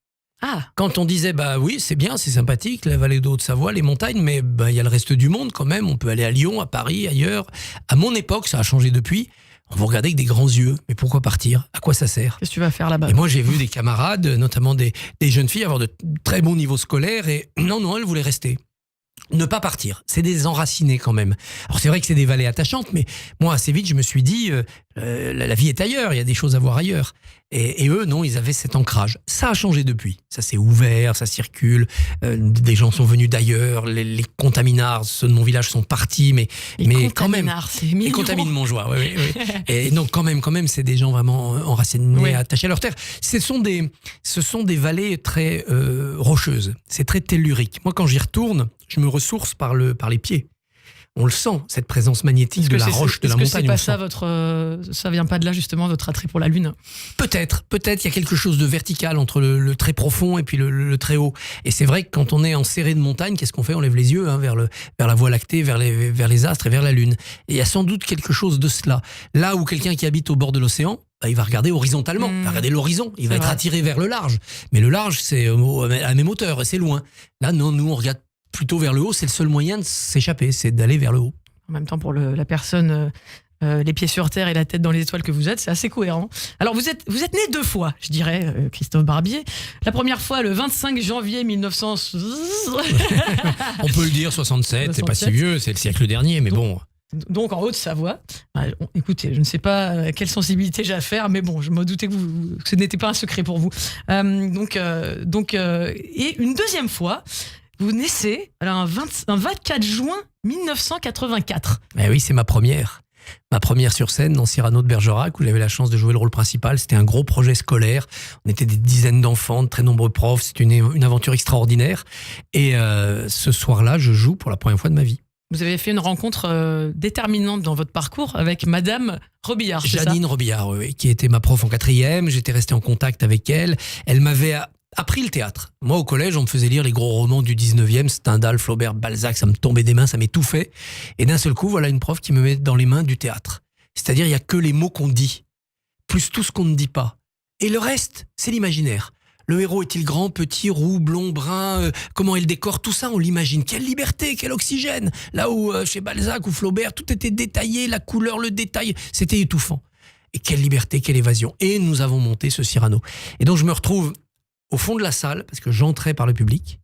Quand on disait oui, c'est bien, c'est sympathique, la vallée de Haute-Savoie, les montagnes, mais il y a le reste du monde quand même. On peut aller à Lyon, à Paris, ailleurs. À mon époque, ça a changé depuis. On vous regardait avec des grands yeux. Mais pourquoi partir? À quoi ça sert? Qu'est-ce que tu vas faire là-bas? Et moi, j'ai vu des camarades, notamment des jeunes filles, avoir de très bons niveaux scolaires. Et non, elles voulaient rester. Ne pas partir, c'est des enracinés quand même. Alors c'est vrai que c'est des vallées attachantes, mais moi assez vite je me suis dit la vie est ailleurs, il y a des choses à voir ailleurs. Et eux non, ils avaient cet ancrage. Ça a changé depuis, ça s'est ouvert, ça circule, des gens sont venus d'ailleurs, les contaminards, ceux de mon village sont partis, mais quand même les contamines de Montjoie, oui. Et donc quand même c'est des gens vraiment enracinés, attachés à leur terre. Ce sont des vallées très rocheuses, c'est très tellurique. Moi quand j'y retourne, je me ressource par les pieds. on le sent, cette présence magnétique de la roche, de la montagne. Est-ce que c'est pas ça ça vient pas de là justement votre attrait pour la Lune? Peut-être, il y a quelque chose de vertical entre le très profond et puis le très haut. Et c'est vrai que quand on est en serré de montagne, qu'est-ce qu'on fait? On lève les yeux vers la Voie lactée, vers les astres et vers la Lune. Et il y a sans doute quelque chose de cela. Là où quelqu'un qui habite au bord de l'océan, il va regarder horizontalement, il va regarder l'horizon, il va être attiré vers le large. Mais le large, c'est à la même hauteur, c'est loin. Là, non, nous, on regarde plutôt vers le haut, c'est le seul moyen de s'échapper, c'est d'aller vers le haut. En même temps, pour la personne, les pieds sur terre et la tête dans les étoiles que vous êtes, c'est assez cohérent. Alors, vous êtes né 2 fois, je dirais, Christophe Barbier. La première fois, le 25 janvier 1900... On peut le dire, 67, c'est pas si vieux, c'est le siècle dernier, mais bon... Donc en Haute-Savoie. Écoutez, je ne sais pas quelle sensibilité j'ai à faire, mais bon, je me doutais que ce n'était pas un secret pour vous. Et une deuxième fois, vous naissez un 24 juin 1984. Eh oui, c'est ma première. Ma première sur scène dans Cyrano de Bergerac, où j'avais la chance de jouer le rôle principal. C'était un gros projet scolaire. On était des dizaines d'enfants, de très nombreux profs. C'était une aventure extraordinaire. Et ce soir-là, je joue pour la première fois de ma vie. Vous avez fait une rencontre déterminante dans votre parcours avec Madame Robillard, c'est Janine Robillard, oui, qui était ma prof en 4e. J'étais resté en contact avec elle. Elle m'avait appris le théâtre. Moi, au collège, on me faisait lire les gros romans du 19e, Stendhal, Flaubert, Balzac, ça me tombait des mains, ça m'étouffait. Et d'un seul coup, voilà une prof qui me met dans les mains du théâtre. C'est-à-dire, il n'y a que les mots qu'on dit, plus tout ce qu'on ne dit pas. Et le reste, c'est l'imaginaire. Le héros est-il grand, petit, roux, blond, brun, comment est le décor, tout ça on l'imagine. Quelle liberté, quel oxygène. Là où chez Balzac ou Flaubert, tout était détaillé, la couleur, le détail, c'était étouffant. Et quelle liberté, quelle évasion. Et nous avons monté ce Cyrano. Et donc je me retrouve au fond de la salle, parce que j'entrais par le public.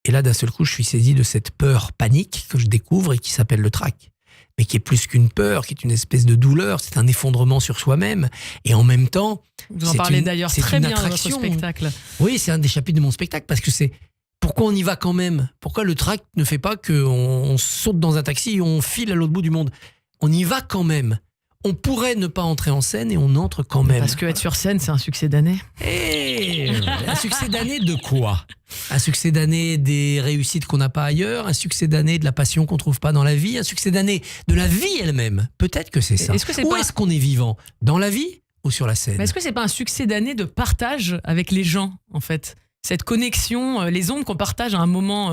Et là d'un seul coup, je suis saisi de cette peur panique que je découvre et qui s'appelle le trac. Mais qui est plus qu'une peur, qui est une espèce de douleur, c'est un effondrement sur soi-même, et en même temps... Vous en parlez d'ailleurs très bien dans votre spectacle. Oui, c'est un des chapitres de mon spectacle, parce que c'est... Pourquoi on y va quand même? Pourquoi le trac ne fait pas qu'on saute dans un taxi et on file à l'autre bout du monde? On y va quand même. On pourrait ne pas entrer en scène et on entre quand même. Parce que être sur scène, c'est un succès d'année. Un succès d'année de quoi? Un succès d'année des réussites qu'on n'a pas ailleurs, un succès d'année de la passion qu'on trouve pas dans la vie, un succès d'année de la vie elle-même. Peut-être que c'est ça. Est-ce qu'on est vivant? Dans la vie ou sur la scène? Mais est-ce que c'est pas un succès d'année de partage avec les gens, en fait? Cette connexion, les ondes qu'on partage à un moment,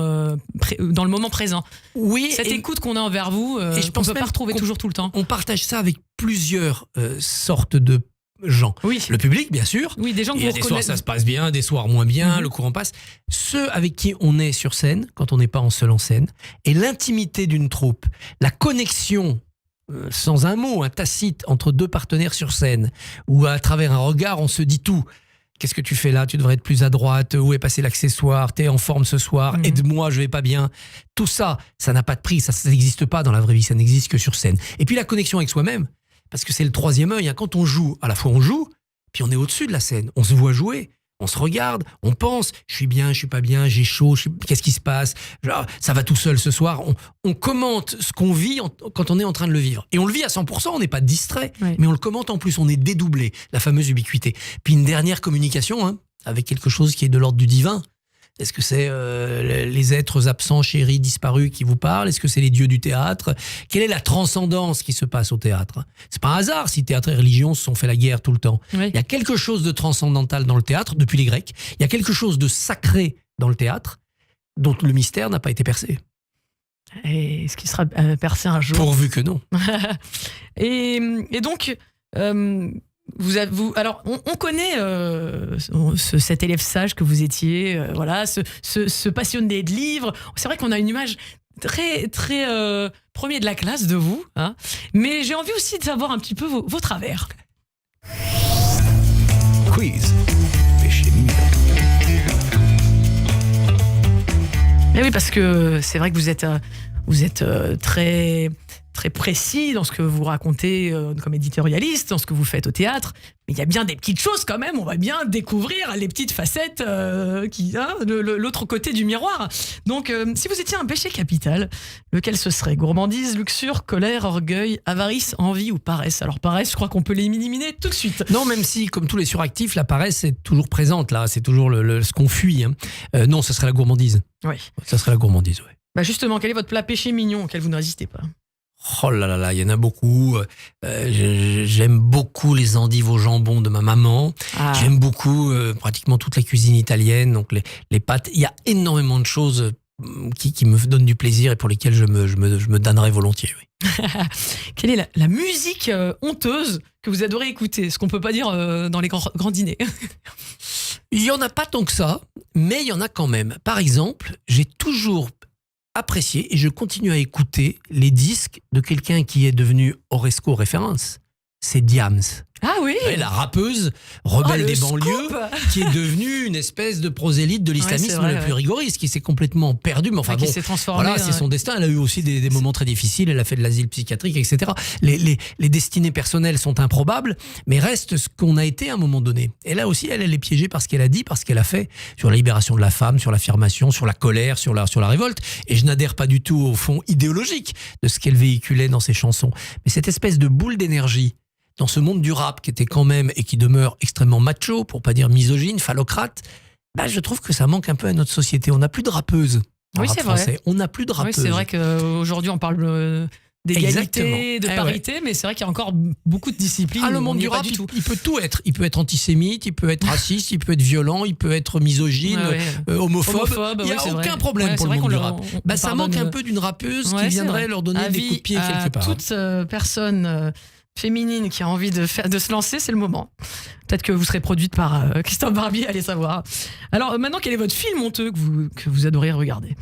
dans le moment présent. Oui. Cette écoute qu'on a envers vous, et je pense qu'on ne peut pas retrouver toujours tout le temps. On partage ça avec plusieurs sortes de gens. Oui. Le public, bien sûr. Oui, des gens que vous reconnaissez. Des soirs, ça se passe bien, des soirs moins bien, le courant passe. Ceux avec qui on est sur scène, quand on n'est pas en seul en scène, et l'intimité d'une troupe, la connexion sans un mot, un tacite entre deux partenaires sur scène, où à travers un regard, on se dit tout. Qu'est-ce que tu fais là? Tu devrais être plus à droite. Où est passé l'accessoire? T'es en forme ce soir. Aide-moi, je vais pas bien. Tout ça, ça n'a pas de prix. Ça n'existe pas dans la vraie vie. Ça n'existe que sur scène. Et puis la connexion avec soi-même, parce que c'est le troisième œil. Quand on joue, à la fois on joue, puis on est au-dessus de la scène. On se voit jouer. On se regarde, on pense, je suis bien, je suis pas bien, j'ai chaud, qu'est-ce qui se passe? Genre, ça va tout seul ce soir. On commente ce qu'on vit quand on est en train de le vivre. Et on le vit à 100%, on n'est pas distrait, mais on le commente en plus, on est dédoublé, la fameuse ubiquité. Puis une dernière communication, avec quelque chose qui est de l'ordre du divin. Est-ce que c'est les êtres absents, chéris, disparus qui vous parlent? Est-ce que c'est les dieux du théâtre? Quelle est la transcendance qui se passe au théâtre? C'est pas un hasard si théâtre et religion se sont fait la guerre tout le temps. Il y a quelque chose de transcendantal dans le théâtre, depuis les Grecs. Il y a quelque chose de sacré dans le théâtre, dont le mystère n'a pas été percé. Et est-ce qu'il sera percé un jour? Pourvu que non. Et donc... alors, on connaît cet élève sage que vous étiez, voilà, ce passionné de livres. C'est vrai qu'on a une image très, très premier de la classe de vous, mais j'ai envie aussi de savoir un petit peu vos travers. Quiz. Péché mignon. Mais oui, parce que c'est vrai que vous êtes très... très précis dans ce que vous racontez comme éditorialiste, dans ce que vous faites au théâtre. Mais il y a bien des petites choses quand même, on va bien découvrir les petites facettes l'autre côté du miroir. Donc, si vous étiez un péché capital, lequel ce serait? Gourmandise, luxure, colère, orgueil, avarice, envie ou paresse? Alors paresse, je crois qu'on peut l'éliminer tout de suite. Non, même si, comme tous les suractifs, la paresse est toujours présente, là, c'est toujours ce qu'on fuit. Non, ce serait la gourmandise. Oui. Ça serait la gourmandise, oui. Bah justement, quel est votre plat péché mignon auquel vous ne résistez pas? Oh là là là, il y en a beaucoup. J'aime beaucoup les endives au jambon de ma maman. J'aime beaucoup pratiquement toute la cuisine italienne, donc les pâtes. Il y a énormément de choses qui me donnent du plaisir et pour lesquelles je me donnerais volontiers. Oui. Quelle est la musique honteuse que vous adorez écouter? Ce qu'on peut pas dire dans les grands dîners. Il y en a pas tant que ça, mais il y en a quand même. Par exemple, j'ai toujours apprécié et je continue à écouter les disques de quelqu'un qui est devenu Oresco référence. C'est Diams. Ah oui, la rappeuse rebelle des banlieues scoop. qui est devenue une espèce de prosélyte de l'islamisme le plus rigoriste, qui s'est complètement perdu, mais enfin qui s'est transformé. Voilà, c'est son destin. Elle a eu aussi des moments très difficiles. Elle a fait de l'asile psychiatrique, etc. Les destinées personnelles sont improbables, mais reste ce qu'on a été à un moment donné. Et là aussi, elle est piégée par ce qu'elle a dit, par ce qu'elle a fait sur la libération de la femme, sur l'affirmation, sur la colère, sur la révolte. Et je n'adhère pas du tout au fond idéologique de ce qu'elle véhiculait dans ses chansons. Mais cette espèce de boule d'énergie dans ce monde du rap qui était quand même et qui demeure extrêmement macho, pour pas dire misogyne, phallocrate, je trouve que ça manque un peu à notre société. On n'a plus de rappeuses. Oui, c'est vrai. On n'a plus de rappeuses. Oui, c'est vrai qu'aujourd'hui on parle d'égalité, de parité, mais c'est vrai qu'il y a encore beaucoup de disciplines. Le monde du rap, il peut tout être. Il peut être antisémite, il peut être raciste, il peut être violent, il peut être misogyne, homophobe. Il n'y a aucun problème pour le monde du rap. Ça manque un peu d'une rappeuse qui viendrait leur donner des coups de pied quelque part. Toute personne féminine qui a envie de se lancer, c'est le moment. Peut-être que vous serez produite par Christophe Barbier, allez savoir. Alors maintenant, quel est votre film honteux que vous adorez regarder?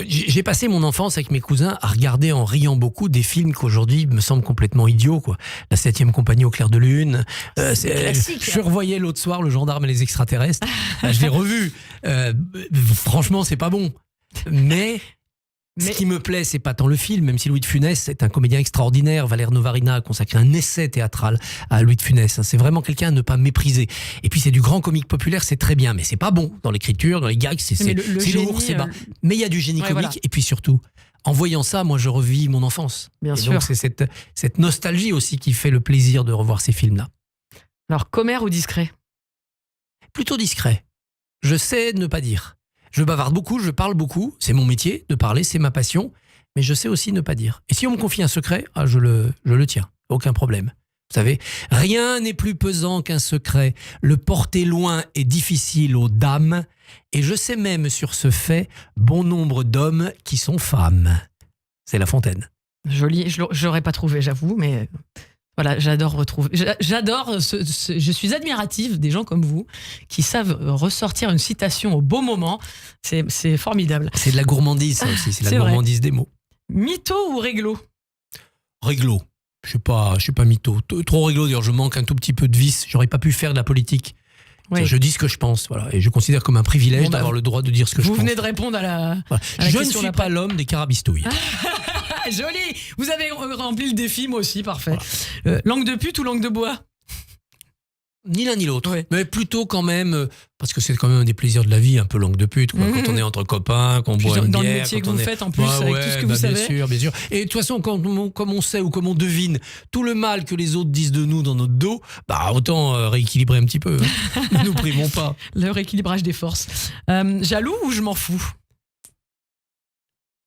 J'ai passé mon enfance avec mes cousins à regarder en riant beaucoup des films qu'aujourd'hui me semblent complètement idiots, quoi. La 7e compagnie au clair de lune. Je revoyais l'autre soir Le gendarme et les extraterrestres. Je l'ai revu. Franchement, c'est pas bon. Mais ce qui me plaît, c'est pas tant le film, même si Louis de Funès est un comédien extraordinaire. Valère Novarina a consacré un essai théâtral à Louis de Funès. C'est vraiment quelqu'un à ne pas mépriser. Et puis c'est du grand comique populaire, c'est très bien, mais c'est pas bon dans l'écriture, dans les gags, c'est lourd, c'est bas. Mais il y a du génie comique, voilà. Et puis surtout, en voyant ça, moi je revis mon enfance. Bien sûr. Donc c'est cette nostalgie aussi qui fait le plaisir de revoir ces films-là. Alors, commère ou discret? Plutôt discret. Je sais ne pas dire. Je bavarde beaucoup, je parle beaucoup, c'est mon métier de parler, c'est ma passion, mais je sais aussi ne pas dire. Et si on me confie un secret, je le tiens, aucun problème. Vous savez, rien n'est plus pesant qu'un secret. Le porter loin est difficile aux dames, et je sais même sur ce fait bon nombre d'hommes qui sont femmes. C'est La Fontaine. Joli, je l'aurais pas trouvé, j'avoue, mais... Voilà, j'adore retrouver. Je suis admirative des gens comme vous qui savent ressortir une citation au beau moment. C'est formidable. C'est de la gourmandise, ça aussi. C'est la gourmandise des mots. Mytho ou réglo? Réglo. Je suis pas mytho. Trop réglo, d'ailleurs, je manque un tout petit peu de vice. J'aurais pas pu faire de la politique. Oui. Je dis ce que je pense, voilà. Et je considère comme un privilège d'avoir le droit de dire ce que je pense. Vous venez de répondre à la Je ne suis pas l'homme des carabistouilles. Joli. Vous avez rempli le défi, moi aussi, parfait. Voilà. Langue de pute ou langue de bois? Ni l'un ni l'autre, mais plutôt quand même, parce que c'est quand même un des plaisirs de la vie, un peu langue de pute, quoi. Quand on est entre copains, qu'on boit une bière. Dans le métier que vous faites en plus, avec tout ce que vous savez. Bien sûr. Et de toute façon, comme on sait ou comme on devine tout le mal que les autres disent de nous dans notre dos, autant rééquilibrer un petit peu. Hein. Ne nous privons pas. Le rééquilibrage des forces. Jaloux ou je m'en fous?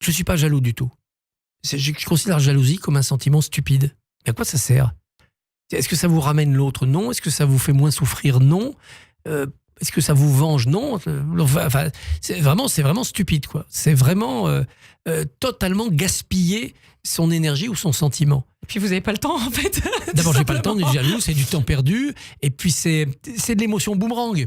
Je suis pas jaloux du tout. Je considère la jalousie comme un sentiment stupide. Mais à quoi ça sert? Est-ce que ça vous ramène l'autre? Non. Est-ce que ça vous fait moins souffrir? Non. Est-ce que ça vous venge? Non. Enfin, c'est vraiment stupide, quoi. C'est vraiment totalement gaspiller son énergie ou son sentiment. Et puis vous n'avez pas le temps, en fait. D'abord, j'ai pas le temps d'être jaloux, c'est du temps perdu. Et puis c'est de l'émotion boomerang.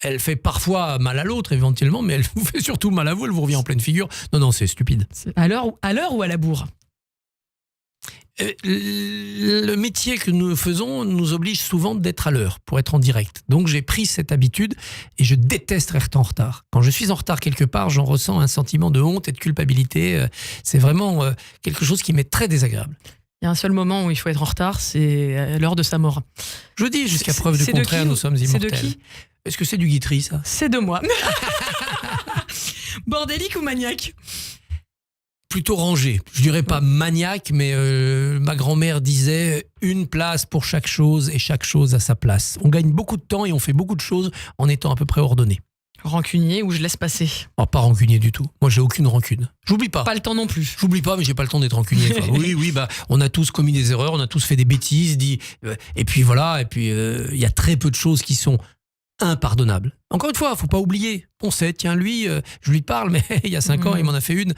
Elle fait parfois mal à l'autre, éventuellement, mais elle vous fait surtout mal à vous, elle vous revient en pleine figure. Non, c'est stupide. À l'heure ou à la bourre? Le métier que nous faisons nous oblige souvent d'être à l'heure pour être en direct. Donc j'ai pris cette habitude et je déteste être en retard. Quand je suis en retard quelque part, j'en ressens un sentiment de honte et de culpabilité. C'est vraiment quelque chose qui m'est très désagréable. Il y a un seul moment où il faut être en retard, c'est l'heure de sa mort. Je dis jusqu'à preuve du contraire, nous sommes immortels. C'est de qui? Est-ce que c'est du Guitry, ça? C'est de moi. Bordélique ou maniaque? Plutôt rangé. Je dirais pas maniaque, mais ma grand-mère disait une place pour chaque chose et chaque chose à sa place. On gagne beaucoup de temps et on fait beaucoup de choses en étant à peu près ordonné. Rancunier ou je laisse passer? Oh, pas rancunier du tout. Moi, j'ai aucune rancune. J'oublie pas. Pas le temps non plus. J'oublie pas, mais j'ai pas le temps d'être rancunier. Oui, on a tous commis des erreurs, on a tous fait des bêtises, et puis voilà, il y a très peu de choses qui sont impardonnables. Encore une fois, faut pas oublier. On sait, tiens, lui, je lui parle, mais il y a 5 ans, il m'en a fait une,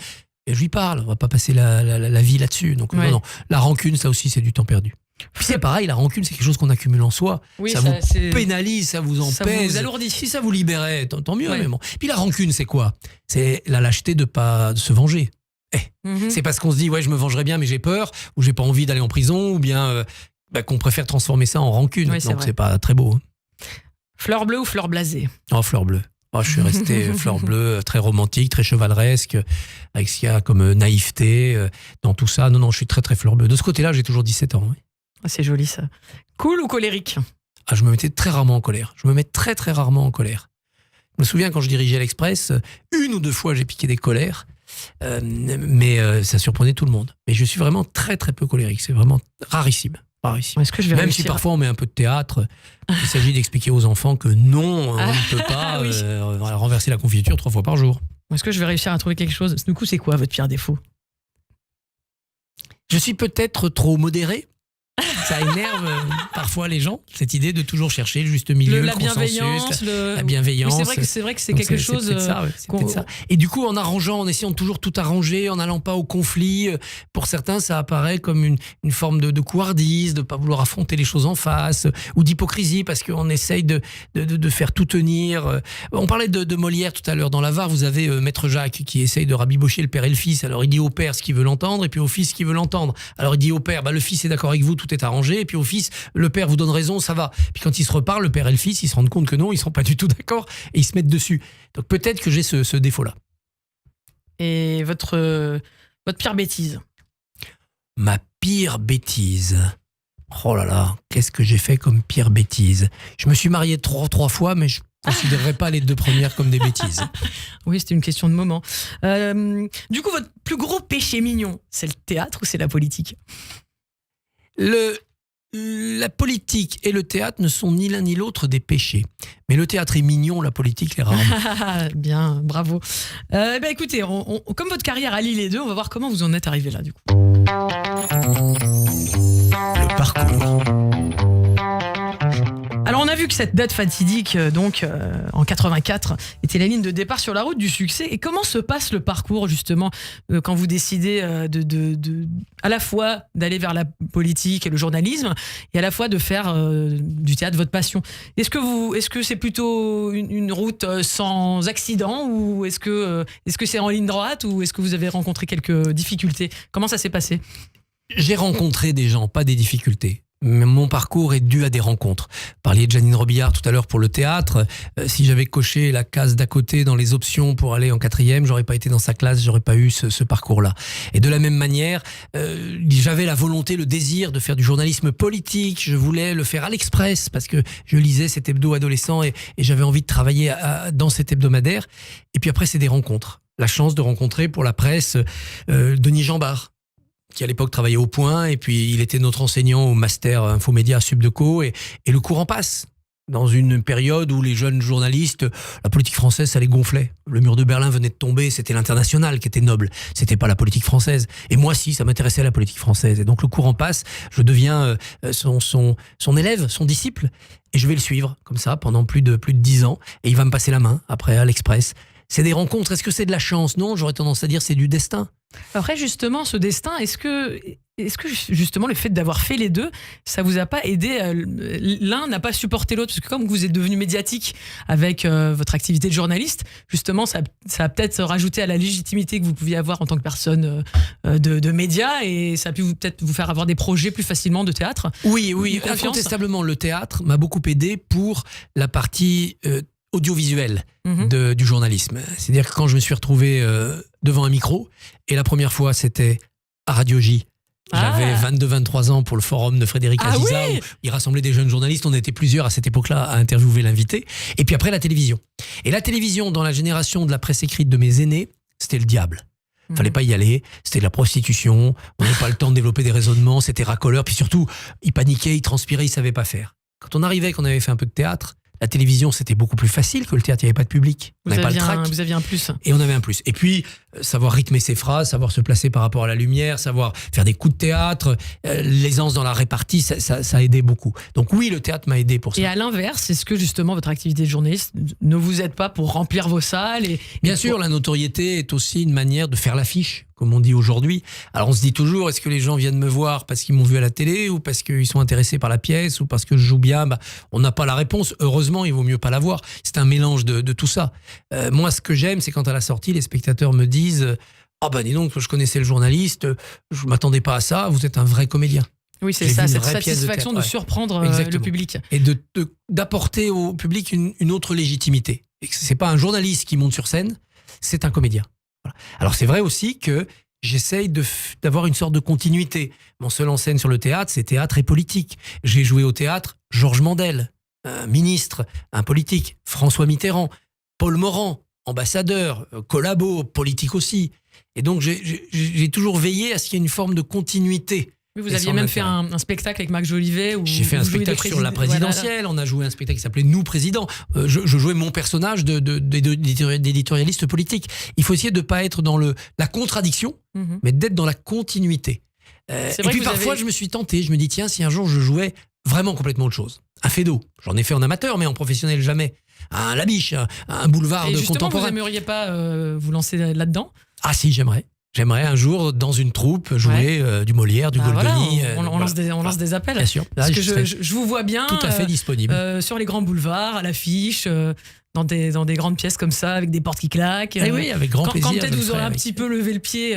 et je lui parle. On va pas passer la vie là-dessus. Donc non, la rancune, ça aussi, c'est du temps perdu. Puis c'est pareil, la rancune, c'est quelque chose qu'on accumule en soi. Oui, ça vous pénalise, ça vous empêche. Ça vous alourdit. Si ça vous libérait, tant mieux. Mais bon. Puis la rancune, c'est quoi? C'est la lâcheté de pas se venger. C'est parce qu'on se dit, ouais, je me vengerai bien, mais j'ai peur, ou j'ai pas envie d'aller en prison, ou bien qu'on préfère transformer ça en rancune. Oui, donc c'est pas très beau. Fleur bleue ou fleur blasée? Oh, fleur bleue. Oh, je suis resté fleur bleue, très romantique, très chevaleresque, avec ce qu'il y a comme naïveté dans tout ça. Non, je suis très, très fleur bleue. De ce côté-là, j'ai toujours 17 ans. Oui. C'est joli ça. Cool ou colérique? Je me mettais très rarement en colère. Je me mets très très rarement en colère. Je me souviens quand je dirigeais l'Express, 1 ou 2 fois j'ai piqué des colères, mais ça surprenait tout le monde. Mais je suis vraiment très très peu colérique. C'est vraiment rarissime. Est-ce que je vais Même si parfois on met un peu de théâtre, il s'agit d'expliquer aux enfants que non, on ne peut pas renverser la confiture 3 fois par jour. Est-ce que je vais réussir à trouver quelque chose? Du coup, c'est quoi votre pire défaut? Je suis peut-être trop modéré. Ça énerve parfois les gens, cette idée de toujours chercher le juste milieu, la bienveillance, la bienveillance. Oui, c'est vrai que c'est quelque chose. C'est peut-être ça. Et du coup, en arrangeant, en essayant de toujours tout arranger, en n'allant pas au conflit, pour certains, ça apparaît comme une forme de couardise, de pas vouloir affronter les choses en face, ou d'hypocrisie parce qu'on essaye de faire tout tenir. On parlait de Molière tout à l'heure dans la Var. Vous avez Maître Jacques qui essaye de rabibocher le père et le fils. Alors il dit au père ce qu'il veut l'entendre, et puis au fils ce qu'il veut l'entendre. Alors il dit au père, le fils est d'accord avec vous, tout est arrangé, et puis au fils, le père vous donne raison, ça va. Puis quand ils se reparlent, le père et le fils, ils se rendent compte que non, ils sont pas du tout d'accord, et ils se mettent dessus. Donc peut-être que j'ai ce défaut-là. Et votre pire bêtise? Ma pire bêtise? Oh là là, qu'est-ce que j'ai fait comme pire bêtise? Je me suis marié 3 fois, mais je considérerais pas les 2 premières comme des bêtises. Oui, c'était une question de moment. Du coup, votre plus gros péché mignon, c'est le théâtre ou c'est la politique? La politique et le théâtre ne sont ni l'un ni l'autre des péchés. Mais le théâtre est mignon, la politique l'est rarement. Bien, bravo. Écoutez, comme votre carrière allie les deux, on va voir comment vous en êtes arrivé là, du coup. Le parcours. Alors on a vu que cette date fatidique, en 84, était la ligne de départ sur la route du succès. Et comment se passe le parcours justement quand vous décidez à la fois d'aller vers la politique et le journalisme, et à la fois de faire du théâtre votre passion? Est-ce que c'est plutôt une route sans accident, ou est-ce que c'est en ligne droite, ou est-ce que vous avez rencontré quelques difficultés? Comment ça s'est passé? J'ai rencontré des gens, pas des difficultés. Mais mon parcours est dû à des rencontres. Vous parliez de Janine Robillard tout à l'heure pour le théâtre. Si j'avais coché la case d'à côté dans les options pour aller en 4e, j'aurais pas été dans sa classe, j'aurais pas eu ce parcours-là. Et de la même manière, j'avais la volonté, le désir de faire du journalisme politique. Je voulais le faire à l'Express parce que je lisais cet hebdo adolescent et j'avais envie de travailler dans cet hebdomadaire. Et puis après, c'est des rencontres. La chance de rencontrer pour la presse Denis Jambard, qui à l'époque travaillait au Point, et puis il était notre enseignant au master Infomédia à Subdeco, et le courant passe. Dans une période où les jeunes journalistes, la politique française, ça les gonflait. Le mur de Berlin venait de tomber, c'était l'International qui était noble, c'était pas la politique française. Et moi, si, ça m'intéressait la politique française. Et donc le courant passe, je deviens son élève, son disciple, et je vais le suivre, comme ça, pendant plus de 10 ans, et il va me passer la main, après, à l'Express. C'est des rencontres. Est-ce que c'est de la chance? Non, j'aurais tendance à dire c'est du destin. Après, justement, ce destin, est-ce que justement le fait d'avoir fait les deux, ça vous a pas aidé? L'un n'a pas supporté l'autre, parce que comme vous êtes devenu médiatique avec votre activité de journaliste, justement, ça a peut-être rajouté à la légitimité que vous pouviez avoir en tant que personne de médias, et ça a pu peut-être vous faire avoir des projets plus facilement de théâtre. Oui, incontestablement, le théâtre m'a beaucoup aidé pour la partie audiovisuel du journalisme. C'est-à-dire que quand je me suis retrouvé devant un micro, et la première fois c'était à Radio J, j'avais 22-23 ans pour le forum de Frédéric Aziza, où il rassemblait des jeunes journalistes, on était plusieurs à cette époque-là à interviewer l'invité, et puis après la télévision. Et la télévision, dans la génération de la presse écrite de mes aînés, c'était le diable. Fallait pas y aller, c'était de la prostitution, on n'avait pas le temps de développer des raisonnements, c'était racoleur, puis surtout, ils paniquaient, ils transpiraient, ils savaient pas faire. Quand on arrivait, qu'on avait fait un peu de théâtre, La télévision, c'était beaucoup plus facile que le théâtre, il n'y avait pas de public. On n'avait pas le trac. Vous aviez un plus. Et on avait un plus. Et puis, savoir rythmer ses phrases, savoir se placer par rapport à la lumière, savoir faire des coups de théâtre, l'aisance dans la répartie, ça a aidé beaucoup. Donc oui, le théâtre m'a aidé pour ça. Et à l'inverse, est-ce que justement votre activité de journaliste ne vous aide pas pour remplir vos salles Bien sûr, la notoriété est aussi une manière de faire l'affiche, comme on dit aujourd'hui. Alors on se dit toujours, est-ce que les gens viennent me voir parce qu'ils m'ont vu à la télé ou parce qu'ils sont intéressés par la pièce ou parce que je joue bien? On n'a pas la réponse. Heureusement, il vaut mieux pas l'avoir. C'est un mélange de tout ça. Moi, ce que j'aime, c'est quand à la sortie, les spectateurs me disent « Ah dis donc, je connaissais le journaliste, je ne m'attendais pas à ça, vous êtes un vrai comédien ». Oui, c'est ça, cette satisfaction de surprendre le public. Et d'apporter au public une autre légitimité. Et c'est pas un journaliste qui monte sur scène, c'est un comédien. Voilà. Alors c'est vrai aussi que j'essaye d'avoir une sorte de continuité. Mon seul en scène sur le théâtre, c'est théâtre et politique. J'ai joué au théâtre Georges Mandel, un ministre, un politique, François Mitterrand, Paul Morand, ambassadeur, collabo, politique aussi. Et donc j'ai toujours veillé à ce qu'il y ait une forme de continuité. Vous aviez même fait un spectacle avec Max Jolivet. J'ai fait un spectacle sur la présidentielle. Voilà. On a joué un spectacle qui s'appelait Nous Présidents. Je jouais mon personnage d'éditorialiste politique. Il faut essayer de ne pas être dans la contradiction, mais d'être dans la continuité. Et puis parfois, je me suis tenté. Je me dis, tiens, si un jour je jouais vraiment complètement autre chose. Un Fédo. J'en ai fait en amateur, mais en professionnel, jamais. Un Labiche, un boulevard de contemporain. Vous n'aimeriez pas vous lancer là-dedans? Ah si, j'aimerais. J'aimerais un jour, dans une troupe, jouer du Molière, du Goldoni. Voilà, on lance des appels. Bien sûr. Là, parce que je vous vois bien tout à fait disponible. Sur les grands boulevards, à l'affiche, dans des grandes pièces comme ça, avec des portes qui claquent. Oui, avec grand plaisir. Quand peut-être vous aurez un petit peu levé le pied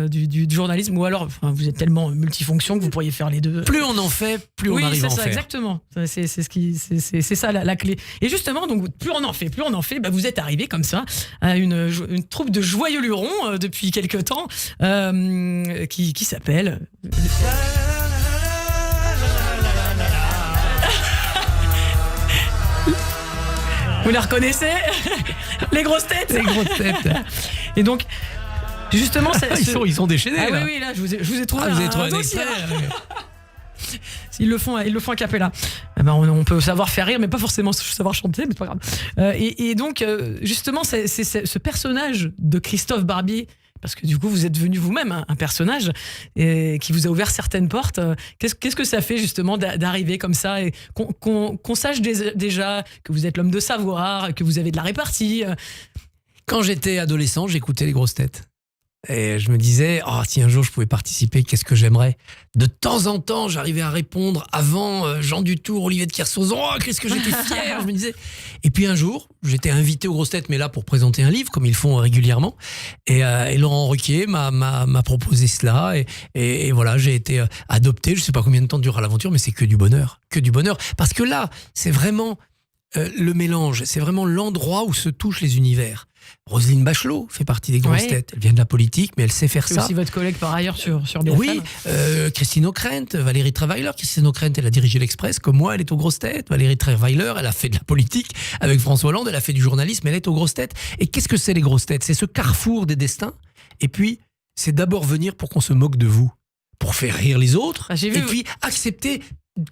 du journalisme, ou alors vous êtes tellement multifonction que vous pourriez faire les deux. Plus on en fait, plus on arrive à en faire. Exactement. C'est ça la clé. Et justement, donc plus on en fait, vous êtes arrivé comme ça à une troupe de joyeux lurons depuis quelques temps qui s'appelle. Vous les reconnaissez? Les grosses têtes. Les grosses têtes. Et donc, justement... ils sont déchaînés. Ah là. oui, là, je vous ai trouvé vous avez trouvé un dossier. extrait. Ils le font a cappella. On peut savoir faire rire, mais pas forcément savoir chanter, mais c'est pas grave. Et donc, justement, c'est ce personnage de Christophe Barbier... Parce que du coup, vous êtes devenu vous-même un personnage qui vous a ouvert certaines portes. Qu'est-ce que ça fait justement d'arriver comme ça et qu'on sache déjà que vous êtes l'homme de savoir, que vous avez de la répartie? Quand j'étais adolescent, j'écoutais les grosses têtes. Et je me disais, si un jour je pouvais participer, qu'est-ce que j'aimerais? De temps en temps, j'arrivais à répondre avant Jean Dutour, Olivier de Kersauzon. Qu'est-ce que j'étais fier, je me disais. Et puis un jour, j'étais invité aux grosses têtes, mais là pour présenter un livre, comme ils font régulièrement. Et Laurent Ruquier m'a proposé cela. Et voilà, j'ai été adopté. Je sais pas combien de temps durera l'aventure, mais c'est que du bonheur. Que du bonheur. Parce que là, c'est vraiment le mélange. C'est vraiment l'endroit où se touchent les univers. Roselyne Bachelot fait partie des grosses têtes. Elle vient de la politique, mais elle sait faire ça. C'est aussi votre collègue par ailleurs sur BFM. Oui, Christine O'Krent, Valérie Trierweiler. Christine O'Krent, elle a dirigé l'Express, comme moi, elle est aux grosses têtes. Valérie Trierweiler, elle a fait de la politique avec François Hollande, elle a fait du journalisme, elle est aux grosses têtes. Et qu'est-ce que c'est les grosses têtes? C'est ce carrefour des destins. Et puis, c'est d'abord venir pour qu'on se moque de vous, pour faire rire les autres, et puis accepter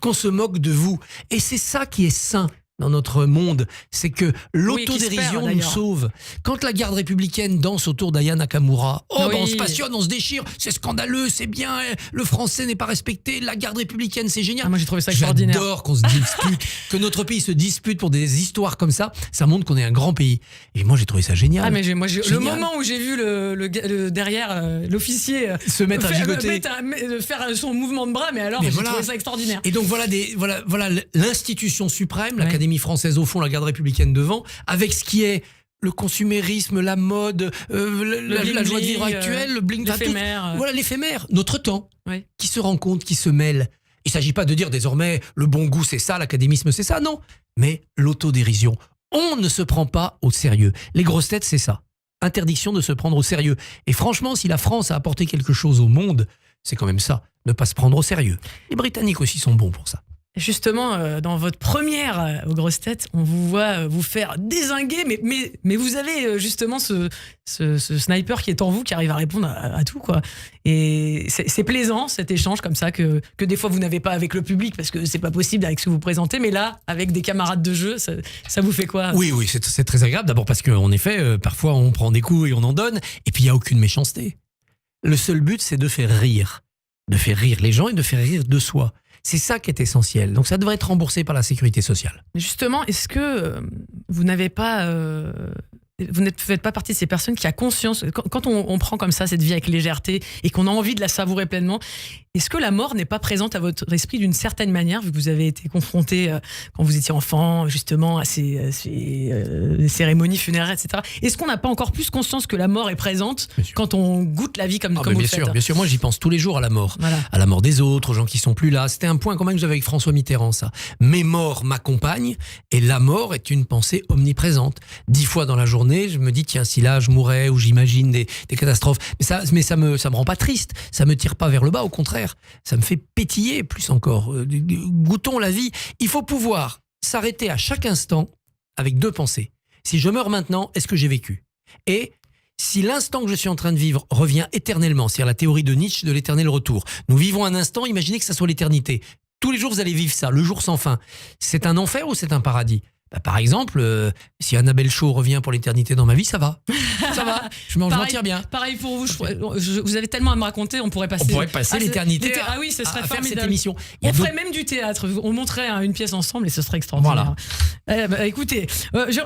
qu'on se moque de vous. Et c'est ça qui est sain dans notre monde, c'est que l'autodérision nous sauve. Quand la garde républicaine danse autour d'Aya Nakamura, on se passionne, on se déchire, c'est scandaleux, c'est bien, le français n'est pas respecté, la garde républicaine, c'est génial. Moi j'ai trouvé ça extraordinaire. J'adore qu'on se dispute, que notre pays se dispute pour des histoires comme ça montre qu'on est un grand pays. Et moi j'ai trouvé ça génial. Le moment où j'ai vu le derrière l'officier se mettre à gigoter, faire son mouvement de bras, j'ai trouvé ça extraordinaire. Et donc voilà l'institution suprême, l'Académie française au fond, la garde républicaine devant, avec ce qui est le consumérisme, la mode, la joie de vivre actuelle, le bling, l'éphémère. Voilà l'éphémère, notre temps, qui se rencontre, qui se mêle. Il ne s'agit pas de dire désormais le bon goût c'est ça, l'académisme c'est ça, non. Mais l'autodérision. On ne se prend pas au sérieux. Les grosses têtes, c'est ça. Interdiction de se prendre au sérieux. Et franchement, si la France a apporté quelque chose au monde, c'est quand même ça, ne pas se prendre au sérieux. Les Britanniques aussi sont bons pour ça. Justement, dans votre première aux grosses têtes, on vous voit vous faire dézinguer, mais vous avez justement ce sniper qui est en vous, qui arrive à répondre à tout, quoi. Et c'est plaisant, cet échange comme ça, que des fois vous n'avez pas avec le public, parce que c'est pas possible avec ce que vous présentez, mais là, avec des camarades de jeu, ça vous fait quoi? Oui, c'est très agréable. D'abord parce qu'en effet, parfois on prend des coups et on en donne, et puis il n'y a aucune méchanceté. Le seul but, c'est de faire rire les gens et de faire rire de soi. C'est ça qui est essentiel. Donc ça devrait être remboursé par la sécurité sociale. Mais justement, est-ce que vous n'avez pas... vous ne faites pas partie de ces personnes qui a conscience, quand on prend comme ça cette vie avec légèreté et qu'on a envie de la savourer pleinement, est-ce que la mort n'est pas présente à votre esprit d'une certaine manière, vu que vous avez été confronté quand vous étiez enfant justement à ces cérémonies funéraires, etc. Est-ce qu'on n'a pas encore plus conscience que la mort est présente quand on goûte la vie comme vous le faites? Bien sûr, moi j'y pense tous les jours à la mort, voilà. À la mort des autres, aux gens qui sont plus là. C'était un point quand même que j'avais avec François Mitterrand, ça. Mes morts m'accompagnent et la mort est une pensée omniprésente. 10 fois dans la journée, je me dis tiens, si là je mourais, ou j'imagine des catastrophes, mais ça me rend pas triste, ça me tire pas vers le bas, au contraire, ça me fait pétiller plus encore. Goûtons la vie. Il faut pouvoir s'arrêter à chaque instant avec 2 pensées. Si je meurs maintenant, est-ce que j'ai vécu? Et si l'instant que je suis en train de vivre revient éternellement, c'est-à-dire la théorie de Nietzsche de l'éternel retour. Nous vivons un instant, imaginez que ça soit l'éternité. Tous les jours vous allez vivre ça, le jour sans fin. C'est un enfer ou c'est un paradis? Par exemple, si Annabelle Shaw revient pour l'éternité dans ma vie, ça va. Ça va. Je m'en tire bien. Pareil pour vous. Vous avez tellement à me raconter, on pourrait passer l'éternité ah oui, ce serait à faire formidable. cette émission. On ferait même du théâtre. On montrait une pièce ensemble et ce serait extraordinaire. Voilà. Écoutez,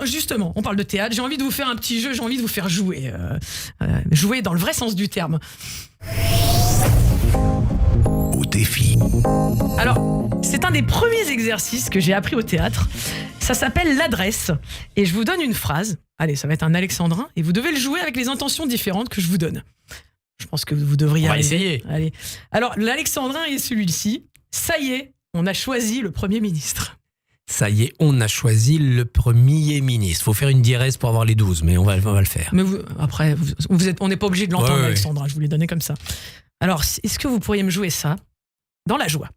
justement, on parle de théâtre. J'ai envie de vous faire un petit jeu. J'ai envie de vous faire jouer. Jouer dans le vrai sens du terme. Au défi. Alors, c'est un des premiers exercices que j'ai appris au théâtre. Ça s'appelle l'adresse. Et je vous donne une phrase. Allez, ça va être un alexandrin. Et vous devez le jouer avec les intentions différentes que je vous donne. Je pense que vous devriez arriver. Essayer. Allez. Alors, l'alexandrin est celui-ci. Ça y est, on a choisi le Premier ministre. Ça y est, on a choisi le Premier ministre. Faut faire une diérèse pour avoir les 12, mais on va le faire. Mais on n'est pas obligé de l'entendre, Alexandra. Je vous l'ai donné comme ça. Alors, est-ce que vous pourriez me jouer ça dans la joie?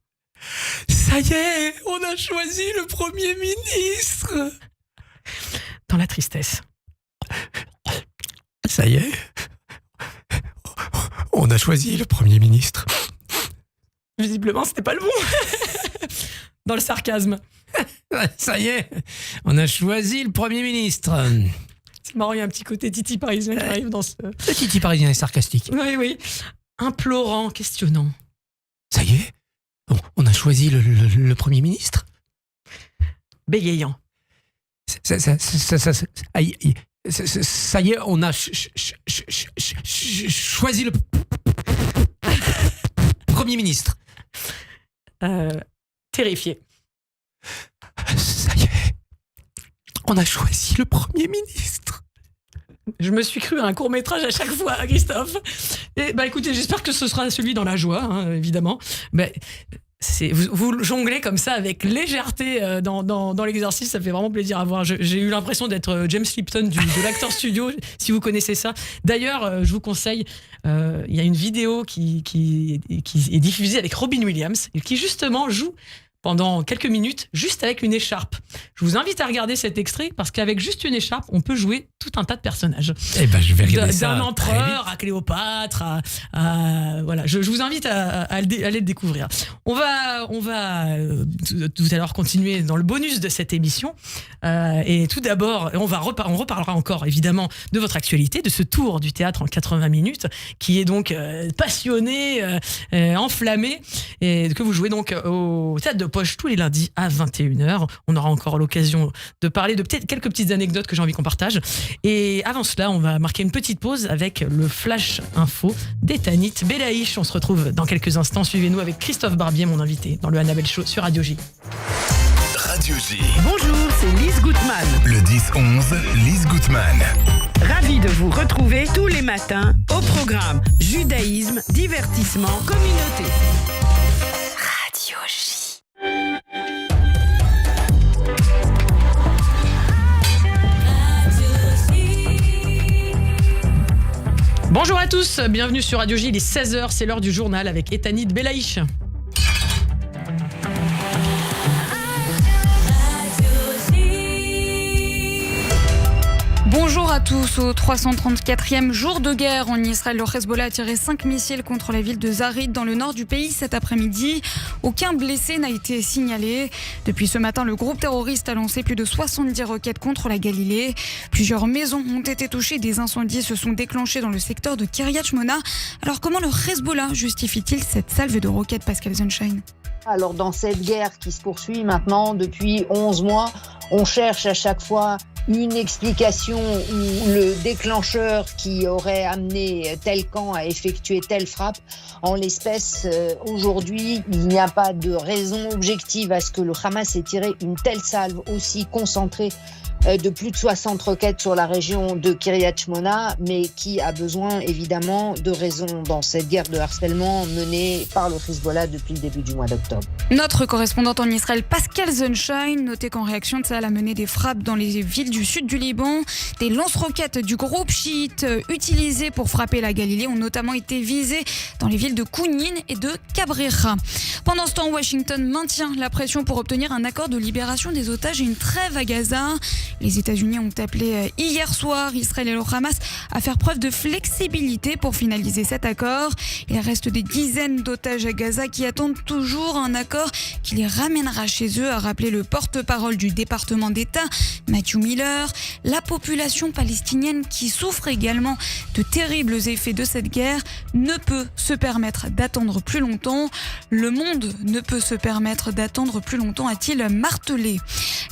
Ça y est, on a choisi le Premier ministre. Dans la tristesse. Ça y est, on a choisi le Premier ministre. Visiblement, c'était pas le bon. Dans le sarcasme. Ça y est, on a choisi le Premier ministre. C'est marrant, il y a un petit côté Titi parisien qui arrive dans ce... Le Titi parisien est sarcastique. Oui. Implorant, questionnant. Ça y est, on a choisi le Premier ministre. Bégayant. Ça y est, on a choisi le Premier ministre. Terrifié. Ça y est, on a choisi le Premier ministre. Je me suis cru à un court-métrage à chaque fois, Christophe. Et écoutez, j'espère que ce sera celui dans la joie, évidemment. Vous jonglez comme ça avec légèreté dans l'exercice, ça fait vraiment plaisir à voir. J'ai eu l'impression d'être James Lipton de l'Actor Studio, si vous connaissez ça. D'ailleurs, je vous conseille, il y a une vidéo qui est diffusée avec Robin Williams, et qui justement joue pendant quelques minutes, juste avec une écharpe. Je vous invite à regarder cet extrait, parce qu'avec juste une écharpe, on peut jouer tout un tas de personnages. Je vais regarder ça. D'un empereur à Cléopâtre, voilà. Je vous invite à aller le découvrir. On va tout à l'heure continuer dans le bonus de cette émission. Et tout d'abord, on reparlera encore évidemment de votre actualité, de ce tour du théâtre en 80 minutes, qui est donc passionné, enflammé, et que vous jouez donc au Théâtre de Poche tous les lundis à 21h. On aura encore l'occasion de parler de quelques petites anecdotes que j'ai envie qu'on partage. Et avant cela, on va marquer une petite pause avec le Flash Info d'Etanit Belaïch. On se retrouve dans quelques instants. Suivez-nous avec Christophe Barbier, mon invité, dans le Annabelle Show sur Radio J. Radio J. Bonjour, c'est Lise Gutmann. Le 10-11, Lise Gutmann. Ravi de vous retrouver tous les matins au programme Judaïsme, divertissement, communauté. Radio J. Bonjour à tous, bienvenue sur Radio J, il est 16h, c'est l'heure du journal avec Etanit Belaïch. Bonjour à tous. Au 334e jour de guerre en Israël, le Hezbollah a tiré 5 missiles contre la ville de Zarit dans le nord du pays cet après-midi. Aucun blessé n'a été signalé. Depuis ce matin, le groupe terroriste a lancé plus de 70 roquettes contre la Galilée. Plusieurs maisons ont été touchées. Des incendies se sont déclenchés dans le secteur de Kiryat Shmona. Alors comment le Hezbollah justifie-t-il cette salve de roquettes, Pascal Sunshine ? Alors dans cette guerre qui se poursuit maintenant depuis 11 mois, on cherche à chaque fois une explication ou le déclencheur qui aurait amené tel camp à effectuer telle frappe. En l'espèce, aujourd'hui, il n'y a pas de raison objective à ce que le Hamas ait tiré une telle salve aussi concentrée de plus de 60 roquettes sur la région de Kiryat Shmona, mais qui a besoin évidemment de raisons dans cette guerre de harcèlement menée par le Hezbollah depuis le début du mois d'octobre. Notre correspondante en Israël, Pascal Sunshine, notait qu'en réaction de ça, elle a mené des frappes dans les villes du sud du Liban. Des lance-roquettes du groupe chiite utilisées pour frapper la Galilée ont notamment été visées dans les villes de Kounin et de Cabrera. Pendant ce temps, Washington maintient la pression pour obtenir un accord de libération des otages et une trêve à Gaza. Les États-Unis ont appelé hier soir Israël et le Hamas à faire preuve de flexibilité pour finaliser cet accord. Il reste des dizaines d'otages à Gaza qui attendent toujours un accord qui les ramènera chez eux, a rappelé le porte-parole du département d'État, Matthew Miller. La population palestinienne, qui souffre également de terribles effets de cette guerre, ne peut se permettre d'attendre plus longtemps. Le monde ne peut se permettre d'attendre plus longtemps, a-t-il martelé.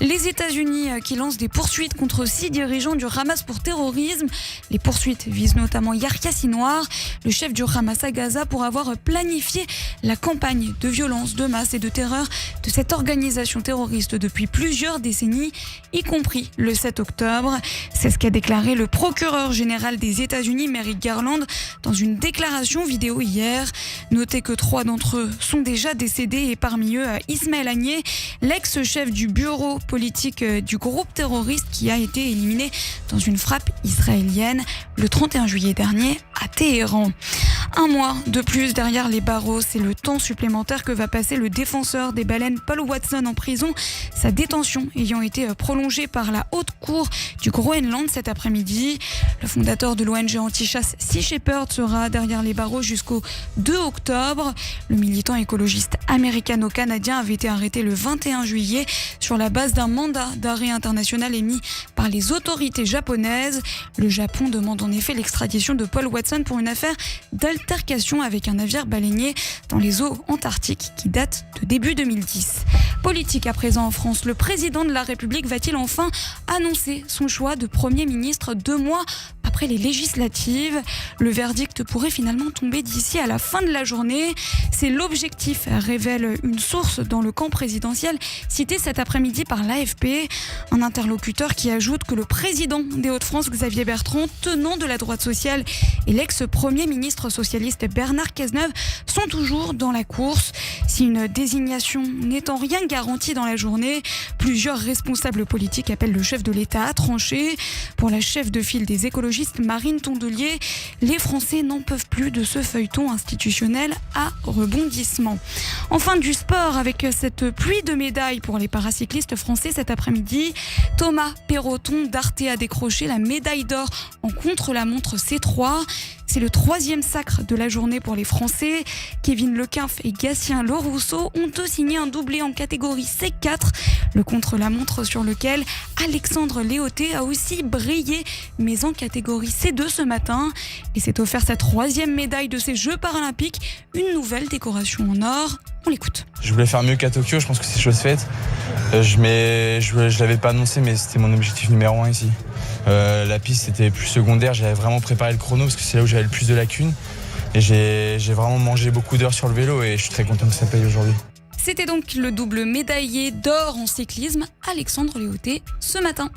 Les États-Unis qui lancent des poursuites contre 6 dirigeants du Hamas pour terrorisme. Les poursuites visent notamment Yahya Sinwar, le chef du Hamas à Gaza, pour avoir planifié la campagne de violence, de masse et de terreur de cette organisation terroriste depuis plusieurs décennies, y compris le 7 octobre. C'est ce qu'a déclaré le procureur général des États-Unis, Merrick Garland, dans une déclaration vidéo hier. Notez que 3 d'entre eux sont déjà décédés et parmi eux, Ismaël Haniyeh, l'ex-chef du bureau politique du groupe terroriste qui a été éliminé dans une frappe israélienne le 31 juillet dernier à Téhéran. Un mois de plus derrière les barreaux, c'est le temps supplémentaire que va passer le défenseur des baleines Paul Watson en prison. Sa détention ayant été prolongée par la haute cour du Groenland cet après-midi. Le fondateur de l'ONG anti-chasse Sea Shepherd sera derrière les barreaux jusqu'au 2 octobre. Le militant écologiste américano-canadien avait été arrêté le 21 juillet sur la base d'un mandat d'arrêt international émis par les autorités japonaises. Le Japon demande en effet l'extradition de Paul Watson pour une affaire d'altercation avec un navire baleinier dans les eaux antarctiques qui date de début 2010. Politique à présent en France, le président de la République va-t-il enfin annoncer son choix de Premier ministre 2 mois après les législatives? Le verdict pourrait finalement tomber d'ici à la fin de la journée. C'est l'objectif, révèle une source dans le camp présidentiel cité cet après-midi par l'AFP. Un interlocuteur qui ajoute que le président des Hauts-de-France, Xavier Bertrand, tenant de la droite sociale, et l'ex-premier ministre socialiste Bernard Cazeneuve sont toujours dans la course. Si une désignation n'est en rien garantie dans la journée, plusieurs responsables politiques appellent le chef de l'État à trancher. Pour la chef de file des écologistes, Marine Tondelier, les Français n'en peuvent plus de ce feuilleton institutionnel à rebondissement. Enfin, du sport avec cette pluie de médailles pour les paracyclistes français cet après-midi. Thomas Perroton d'Arte a décroché la médaille d'or en contre-la-montre C3. C'est le 3e sacre de la journée pour les Français. Kevin Lequinf et Gatien Lerousseau ont eux signé un doublé en catégorie C4, le contre-la-montre sur lequel Alexandre Léoté a aussi brillé, mais en catégorie C2 ce matin. Et s'est offert sa 3e médaille de ces Jeux paralympiques, une nouvelle décoration en or. On l'écoute. Je voulais faire mieux qu'à Tokyo, je pense que c'est chose faite. Je l'avais pas annoncé, mais c'était mon objectif numéro 1 ici. La piste c'était plus secondaire, j'avais vraiment préparé le chrono parce que c'est là où j'avais le plus de lacunes. Et j'ai vraiment mangé beaucoup d'heures sur le vélo et je suis très content que ça paye aujourd'hui. C'était donc le double médaillé d'or en cyclisme, Alexandre Léoté, ce matin.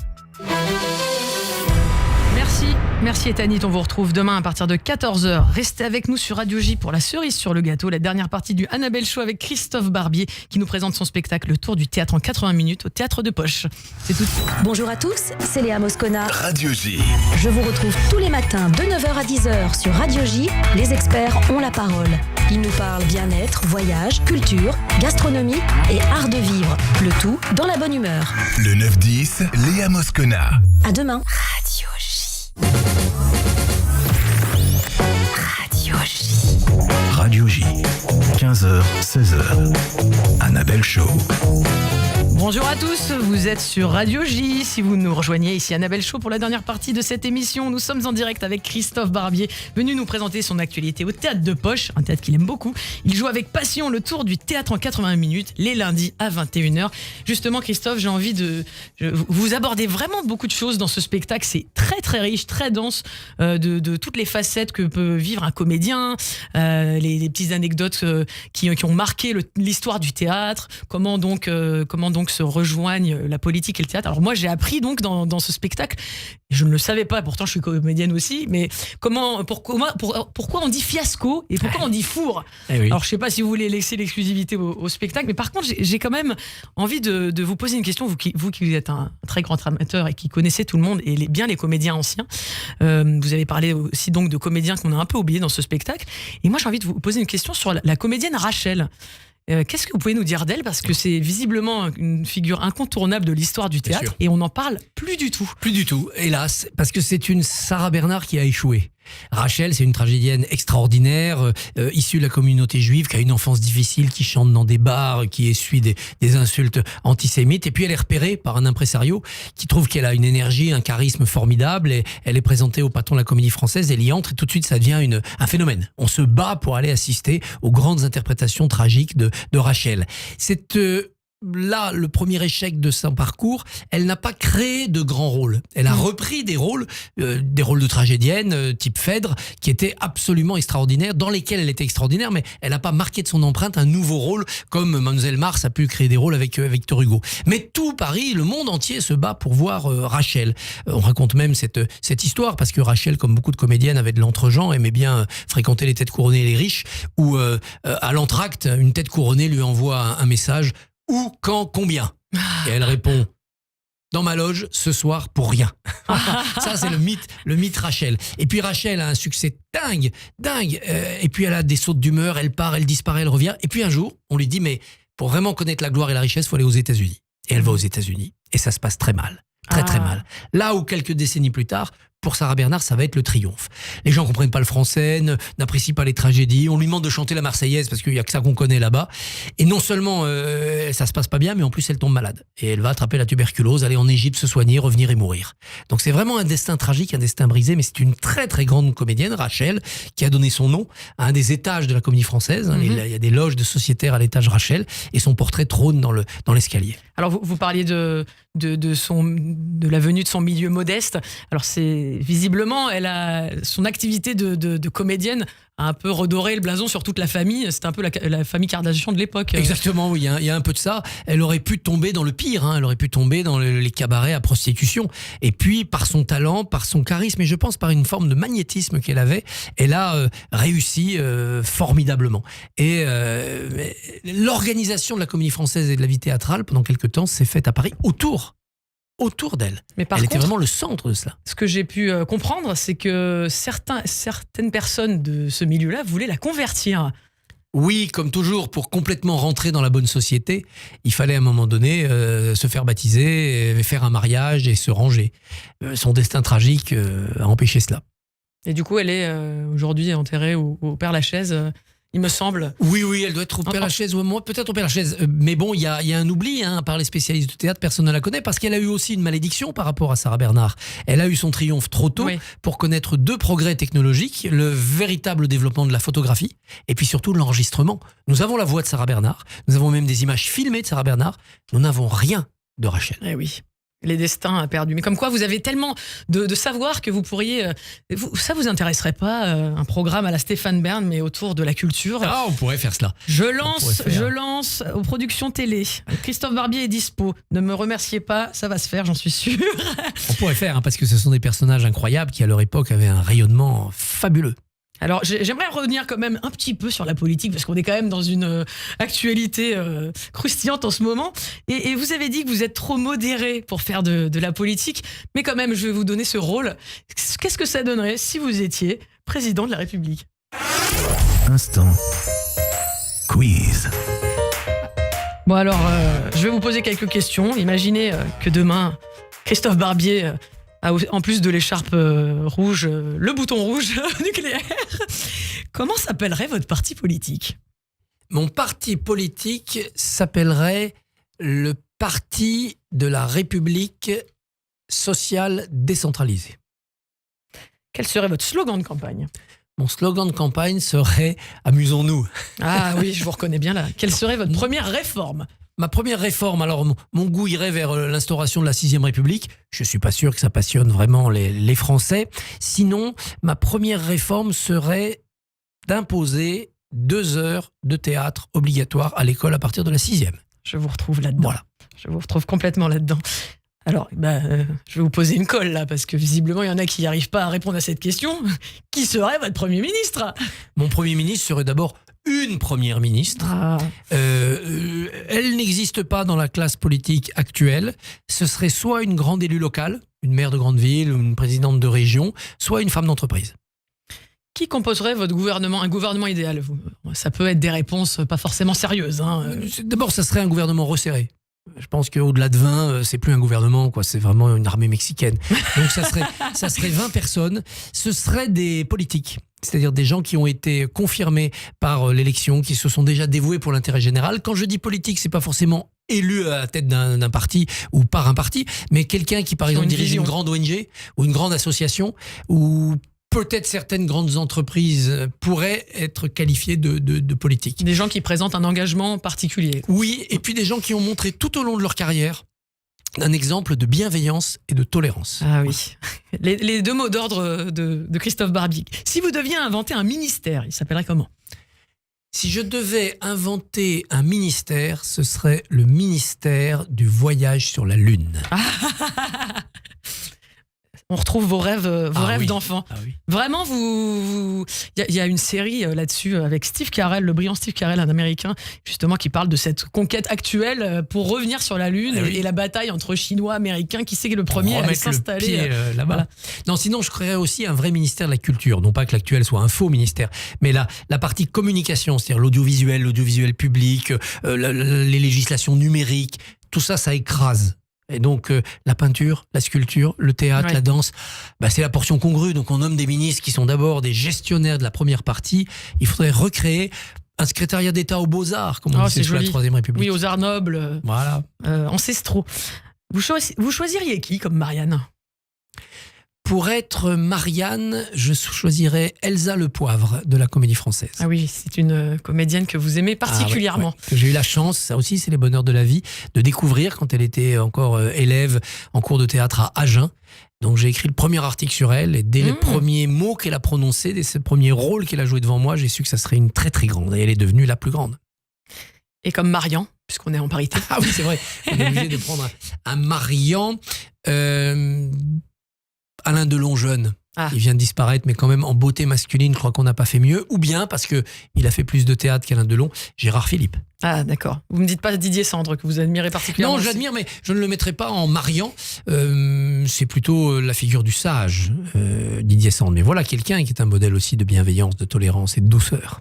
Merci Ethanit, on vous retrouve demain à partir de 14h. Restez avec nous sur Radio J pour la cerise sur le gâteau, la dernière partie du Annabelle Show avec Christophe Barbier qui nous présente son spectacle Le Tour du théâtre en 80 minutes au Théâtre de Poche. C'est tout. Bonjour à tous, c'est Léa Moscona. Radio J. Je vous retrouve tous les matins de 9h à 10h sur Radio J. Les experts ont la parole. Ils nous parlent bien-être, voyage, culture, gastronomie et art de vivre. Le tout dans la bonne humeur. Le 9-10, Léa Moscona. À demain. Radio J. J. 15h, 16h. Annabelle Show. Bonjour à tous, vous êtes sur Radio J. Si vous nous rejoignez ici, Annabelle Show pour la dernière partie de cette émission. Nous sommes en direct avec Christophe Barbier, venu nous présenter son actualité au Théâtre de Poche, un théâtre qu'il aime beaucoup. Il joue avec passion le tour du théâtre en 80 minutes, les lundis à 21h. Justement, Christophe, j'ai envie de... Vous abordez vraiment beaucoup de choses dans ce spectacle. C'est très très riche, très dense de toutes les facettes que peut vivre un comédien, les petites anecdotes qui ont marqué l'histoire du théâtre, comment donc se rejoignent la politique et le théâtre. Alors moi j'ai appris donc dans ce spectacle, je ne le savais pas, pourtant je suis comédienne aussi, mais pourquoi on dit fiasco et pourquoi on dit four. Oui. Alors je sais pas si vous voulez laisser l'exclusivité au spectacle, mais par contre j'ai quand même envie de vous poser une question, vous qui êtes un très grand amateur et qui connaissez tout le monde et bien les comédiens anciens. Vous avez parlé aussi donc de comédiens qu'on a un peu oubliés dans ce spectacle, et moi j'ai envie de vous poser une question sur la comédienne Rachel. Qu'est-ce que vous pouvez nous dire d'elle? Parce que c'est visiblement une figure incontournable de l'histoire du théâtre et on n'en parle plus du tout. Plus du tout, hélas, parce que c'est une Sarah Bernard qui a échoué. Rachel, c'est une tragédienne extraordinaire, issue de la communauté juive, qui a une enfance difficile, qui chante dans des bars, qui essuie des insultes antisémites. Et puis elle est repérée par un impresario qui trouve qu'elle a une énergie, un charisme formidable. Et elle est présentée au patron de la Comédie Française. Elle y entre et tout de suite, ça devient un phénomène. On se bat pour aller assister aux grandes interprétations tragiques de Rachel. C'est... Là, le premier échec de son parcours, elle n'a pas créé de grands rôles. Elle a repris des rôles de tragédienne, type Phèdre, qui étaient absolument extraordinaires, dans lesquels elle était extraordinaire, mais elle n'a pas marqué de son empreinte un nouveau rôle, comme Mademoiselle Mars a pu créer des rôles avec Victor Hugo. Mais tout Paris, le monde entier se bat pour voir Rachel. On raconte même cette histoire, parce que Rachel, comme beaucoup de comédiennes, avait de l'entre-gens, aimait bien fréquenter les têtes couronnées et les riches, où à l'entracte, une tête couronnée lui envoie un message: où, quand, combien? Et elle répond: dans ma loge, ce soir, pour rien. Ça, c'est le mythe Rachel. Et puis Rachel a un succès dingue. Et puis elle a des sautes d'humeur, elle part, elle disparaît, elle revient. Et puis un jour, on lui dit: mais pour vraiment connaître la gloire et la richesse, il faut aller aux États-Unis. Et elle va aux États-Unis. Et ça se passe très mal. Très mal. Là où quelques décennies plus tard, pour Sarah Bernard, ça va être le triomphe. Les gens comprennent pas le français, n'apprécient pas les tragédies. On lui demande de chanter la Marseillaise parce qu'il y a que ça qu'on connaît là-bas. Et non seulement ça se passe pas bien, mais en plus elle tombe malade. Et elle va attraper la tuberculose, aller en Égypte se soigner, revenir et mourir. Donc c'est vraiment un destin tragique, un destin brisé, mais c'est une très très grande comédienne, Rachel, qui a donné son nom à un des étages de la Comédie Française. Il y a des loges de sociétaires à l'étage Rachel, et son portrait trône dans l'escalier. Alors vous parliez de la venue de son milieu modeste. Alors c'est visiblement, elle a son activité de comédienne a un peu redoré le blason sur toute la famille. C'était un peu la famille Kardashian de l'époque. Exactement, oui, il y a un peu de ça. Elle aurait pu tomber dans le pire, elle aurait pu tomber dans les cabarets à prostitution. Et puis, par son talent, par son charisme, et je pense par une forme de magnétisme qu'elle avait, elle a réussi formidablement. Et l'organisation de la Comédie Française et de la vie théâtrale, pendant quelques temps, s'est faite à Paris autour d'elle. Mais elle était vraiment le centre de cela. Ce que j'ai pu comprendre, c'est que certaines personnes de ce milieu-là voulaient la convertir. Oui, comme toujours, pour complètement rentrer dans la bonne société, il fallait à un moment donné se faire baptiser, faire un mariage et se ranger. Son destin tragique a empêché cela. Et du coup, elle est aujourd'hui enterrée au Père-Lachaise. Il me semble. Oui, elle doit être au Père-Lachaise, ou moi peut-être au Père-Lachaise. Mais bon, il y a un oubli, par les spécialistes de théâtre, personne ne la connaît, parce qu'elle a eu aussi une malédiction par rapport à Sarah Bernard. Elle a eu son triomphe trop tôt pour connaître deux progrès technologiques, le véritable développement de la photographie, et puis surtout l'enregistrement. Nous avons la voix de Sarah Bernard, nous avons même des images filmées de Sarah Bernard, nous n'avons rien de Rachel. Eh oui. Les destins perdus. Mais comme quoi, vous avez tellement de savoir que vous pourriez... ça vous intéresserait pas, un programme à la Stéphane Bern, mais autour de la culture? Ah, on pourrait faire cela. Je lance aux productions télé. Christophe Barbier est dispo. Ne me remerciez pas, ça va se faire, j'en suis sûr. On pourrait faire, parce que ce sont des personnages incroyables qui, à leur époque, avaient un rayonnement fabuleux. Alors, j'aimerais revenir quand même un petit peu sur la politique, parce qu'on est quand même dans une actualité croustillante en ce moment. Et vous avez dit que vous êtes trop modéré pour faire de la politique, mais quand même, je vais vous donner ce rôle. Qu'est-ce que ça donnerait si vous étiez président de la République? Instant quiz. Bon alors, je vais vous poser quelques questions. Imaginez que demain, Christophe Barbier... en plus de l'écharpe rouge, le bouton rouge nucléaire. Comment s'appellerait votre parti politique ? Mon parti politique s'appellerait le Parti de la République sociale décentralisée. Quel serait votre slogan de campagne ? Mon slogan de campagne serait « Amusons-nous ». Ah oui, je vous reconnais bien là. Quelle serait votre première réforme ? Ma première réforme, alors mon goût irait vers l'instauration de la 6e République. Je ne suis pas sûr que ça passionne vraiment les Français. Sinon, ma première réforme serait d'imposer 2 heures de théâtre obligatoire à l'école à partir de la 6e. Je vous retrouve là-dedans. Voilà. Je vous retrouve complètement là-dedans. Alors, je vais vous poser une colle là, parce que visiblement, il y en a qui n'arrivent pas à répondre à cette question. Qui serait votre Premier ministre ? Mon Premier ministre serait d'abord une Première ministre. Elle n'existe pas dans la classe politique actuelle. Ce serait soit une grande élue locale, une maire de grande ville, une présidente de région, soit une femme d'entreprise. Qui composerait votre gouvernement, un gouvernement idéal ? Ça peut être des réponses pas forcément sérieuses. D'abord, ça serait un gouvernement resserré. Je pense qu'au-delà de 20, c'est plus un gouvernement, quoi. C'est vraiment une armée mexicaine. Donc ça serait 20 personnes. Ce seraient des politiques, c'est-à-dire des gens qui ont été confirmés par l'élection, qui se sont déjà dévoués pour l'intérêt général. Quand je dis politique, c'est pas forcément élu à la tête d'un parti ou par un parti, mais quelqu'un qui, par exemple, dirige une grande ONG ou une grande association ou peut-être certaines grandes entreprises pourraient être qualifiées de politiques. Des gens qui présentent un engagement particulier. Oui, et puis des gens qui ont montré tout au long de leur carrière un exemple de bienveillance et de tolérance. Ah oui, les 2 mots d'ordre de Christophe Barbier. Si vous deviez inventer un ministère, il s'appellerait comment ? Si je devais inventer un ministère, ce serait le ministère du voyage sur la Lune. On retrouve vos rêves oui. d'enfant. Ah oui. Vraiment, il y a une série là-dessus avec Steve Carell, le brillant Steve Carell, un Américain, justement, qui parle de cette conquête actuelle pour revenir sur la Lune et la bataille entre Chinois, Américains, qui c'est le premier à s'installer là-bas. Voilà. Non, sinon, je créerais aussi un vrai ministère de la culture. Non pas que l'actuel soit un faux ministère, mais la partie communication, c'est-à-dire l'audiovisuel public, les législations numériques, tout ça, ça écrase. Et donc, la peinture, la sculpture, le théâtre, la danse, c'est la portion congrue. Donc, on nomme des ministres qui sont d'abord des gestionnaires de la première partie. Il faudrait recréer un secrétariat d'État aux Beaux-Arts, comme on disait sous la Troisième République. Oui, aux arts nobles, ancestraux. Vous choisiriez qui comme Marianne ? Pour être Marianne, je choisirais Elsa Le Poivre de la Comédie Française. Ah oui, c'est une comédienne que vous aimez particulièrement. Que j'ai eu la chance, ça aussi c'est les bonheurs de la vie, de découvrir quand elle était encore élève en cours de théâtre à Agen. Donc j'ai écrit le premier article sur elle et dès les premiers mots qu'elle a prononcés, dès ce premier rôle qu'elle a joué devant moi, j'ai su que ça serait une très très grande et elle est devenue la plus grande. Et comme Marian, puisqu'on est en parité. Ah oui, c'est vrai, on est obligé de prendre un Marian. Alain Delon jeune, il vient de disparaître, mais quand même en beauté masculine, je crois qu'on n'a pas fait mieux. Ou bien, parce qu'il a fait plus de théâtre qu'Alain Delon, Gérard Philippe. Ah d'accord. Vous ne me dites pas Didier Sandre, que vous admirez particulièrement. Non, je l'admire, mais je ne le mettrai pas en Marian. C'est plutôt la figure du sage, Didier Sandre. Mais voilà quelqu'un qui est un modèle aussi de bienveillance, de tolérance et de douceur.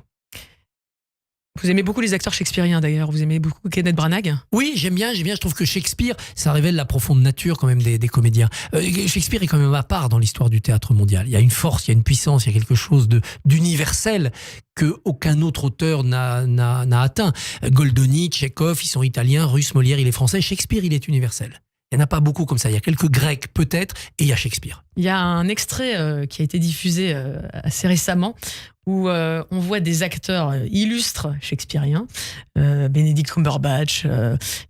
Vous aimez beaucoup les acteurs shakespeariens d'ailleurs. Vous aimez beaucoup Kenneth Branagh ? Oui, j'aime bien. Je trouve que Shakespeare, ça révèle la profonde nature quand même des comédiens. Shakespeare est quand même à part dans l'histoire du théâtre mondial. Il y a une force, il y a une puissance, il y a quelque chose d'universel que aucun autre auteur n'a atteint. Goldoni, Tchekhov, ils sont italiens, russes, Molière, il est français. Shakespeare, il est universel. Il n'y en a pas beaucoup comme ça. Il y a quelques Grecs peut-être et il y a Shakespeare. Il y a un extrait qui a été diffusé assez récemment où on voit des acteurs illustres shakespeariens, Benedict Cumberbatch,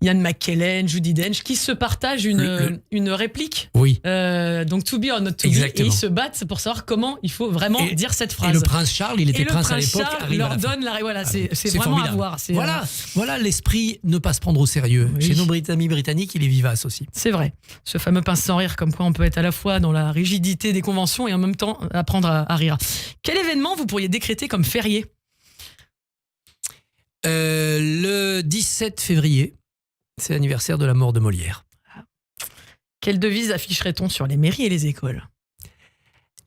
Ian McKellen, Judi Dench, qui se partagent une réplique. Oui. Donc to be or not to be, et ils se battent pour savoir comment il faut vraiment dire cette phrase. Et le prince Charles, il était prince à l'époque, Charles leur donne voilà, c'est vraiment formidable. à voir. Voilà l'esprit ne pas se prendre au sérieux. Oui. Chez nos amis britanniques, il est vivace aussi. C'est vrai. Ce fameux pince sans rire, comme quoi on peut être à la fois dans la rigidité des conventions et en même temps apprendre à rire. Quel événement vous pourriez décréter comme férié ? Le 17 février, c'est l'anniversaire de la mort de Molière. Quelle devise afficherait-on sur les mairies et les écoles ?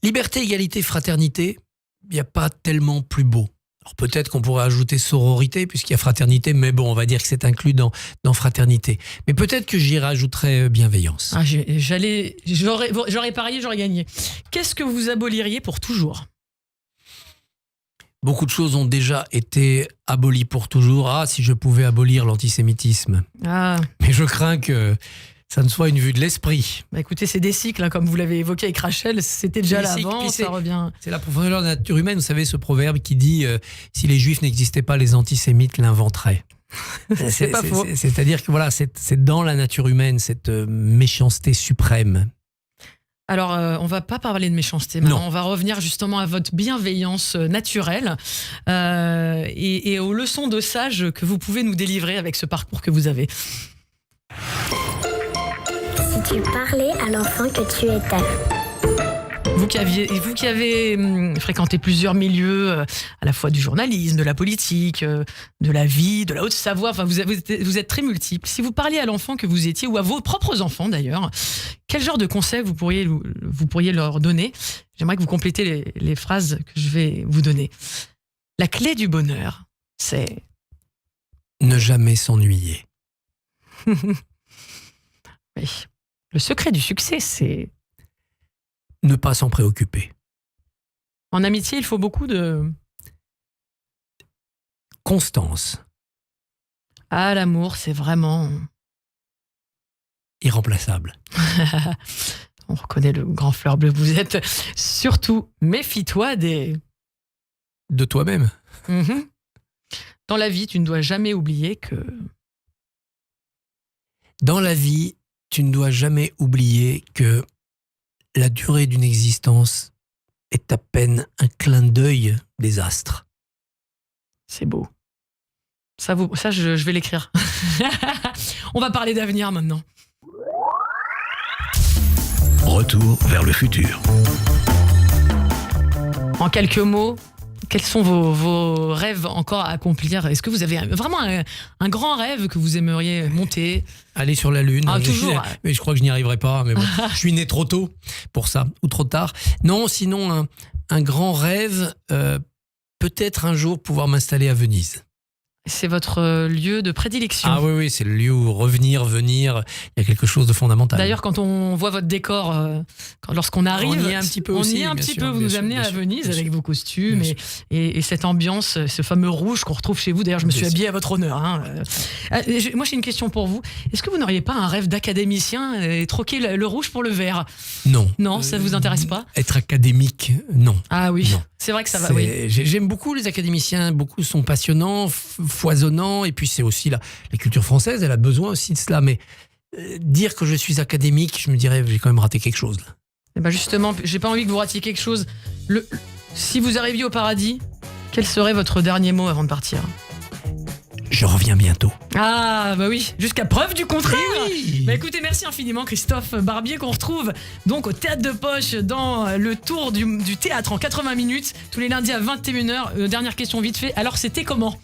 Liberté, égalité, fraternité, il n'y a pas tellement plus beau. Alors peut-être qu'on pourrait ajouter sororité puisqu'il y a fraternité, mais bon, on va dire que c'est inclus dans fraternité. Mais peut-être que j'y rajouterais bienveillance. J'aurais parié, j'aurais gagné. Qu'est-ce que vous aboliriez pour toujours ? Beaucoup de choses ont déjà été abolies pour toujours. Ah, si je pouvais abolir l'antisémitisme. Ah. Mais je crains que ça ne soit une vue de l'esprit. Bah écoutez, c'est des cycles, hein, comme vous l'avez évoqué avec Rachel, c'était déjà là avant, ça revient. C'est la profondeur de la nature humaine. Vous savez, ce proverbe qui dit si les Juifs n'existaient pas, les antisémites l'inventeraient. C'est pas faux. C'est-à-dire que voilà, c'est dans la nature humaine, cette méchanceté suprême. Alors, on va pas parler de méchanceté maintenant, Non. on va revenir justement à votre bienveillance naturelle et aux leçons de sage que vous pouvez nous délivrer avec ce parcours que vous avez. Si tu parlais à l'enfant que tu étais. Vous qui avez fréquenté plusieurs milieux, à la fois du journalisme, de la politique, de la vie, de la Haute-Savoie, enfin vous êtes très multiple. Si vous parliez à l'enfant que vous étiez, ou à vos propres enfants d'ailleurs, quel genre de conseils vous pourriez leur donner? J'aimerais que vous complétez les phrases que je vais vous donner. La clé du bonheur, c'est... Ne jamais s'ennuyer. Oui. Le secret du succès, c'est... Ne pas s'en préoccuper. En amitié, il faut beaucoup de... Constance. Ah, l'amour, c'est vraiment... Irremplaçable. On reconnaît le grand fleur bleu que vous êtes. Surtout, méfie-toi des... De toi-même. Mm-hmm. Dans la vie, tu ne dois jamais oublier que... Dans la vie, tu ne dois jamais oublier que la durée d'une existence est à peine un clin d'œil des astres. C'est beau. Ça, je vais l'écrire. On va parler d'avenir maintenant. Retour vers le futur. En quelques mots, quels sont vos rêves encore à accomplir? Est-ce que vous avez vraiment un grand rêve que vous aimeriez monter? Aller sur la Lune. Ah, toujours. Mais je crois que je n'y arriverai pas. Mais bon, je suis né trop tôt pour ça, ou trop tard. Non, sinon, un grand rêve, peut-être un jour pouvoir m'installer à Venise. C'est votre lieu de prédilection. Ah oui, c'est le lieu où revenir, venir, il y a quelque chose de fondamental. D'ailleurs, quand on voit votre décor, lorsqu'on arrive, on y est un petit peu aussi. On y est un petit peu, vous nous amenez à Venise avec vos costumes et cette ambiance, ce fameux rouge qu'on retrouve chez vous. D'ailleurs, je me suis habillée à votre honneur. Moi, j'ai une question pour vous. Est-ce que vous n'auriez pas un rêve d'académicien et troquer le rouge pour le vert? Non. Non, ça ne vous intéresse pas? Être académique, non. Ah oui, non. C'est vrai que ça va, oui. J'aime beaucoup les académiciens, beaucoup sont passionnants, foisonnants, et puis c'est aussi la culture française, elle a besoin aussi de cela, mais dire que je suis académique, je me dirais, j'ai quand même raté quelque chose. Là. Et ben justement, j'ai pas envie que vous ratiez quelque chose. Si vous arriviez au paradis, quel serait votre dernier mot avant de partir? Je reviens bientôt. Ah bah oui, jusqu'à preuve du contraire. Oui. Bah écoutez, merci infiniment Christophe Barbier, qu'on retrouve donc au Théâtre de Poche dans le tour du théâtre en 80 minutes, tous les lundis à 21h. Dernière question vite fait, alors c'était comment?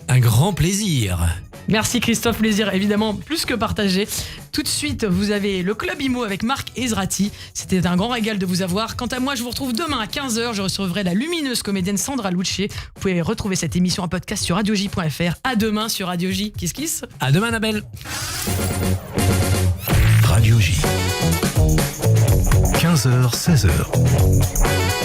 Un grand plaisir. Merci Christophe, plaisir évidemment plus que partagé. Tout de suite, vous avez le Club Imo avec Marc Ezrati. C'était un grand régal de vous avoir. Quant à moi, je vous retrouve demain à 15h. Je recevrai la lumineuse comédienne Sandra Lucci. Vous pouvez retrouver cette émission en podcast sur radioj.fr. À demain sur Radio J. Kiss kiss. À demain, Annabelle. Radio J. 15h, 16h.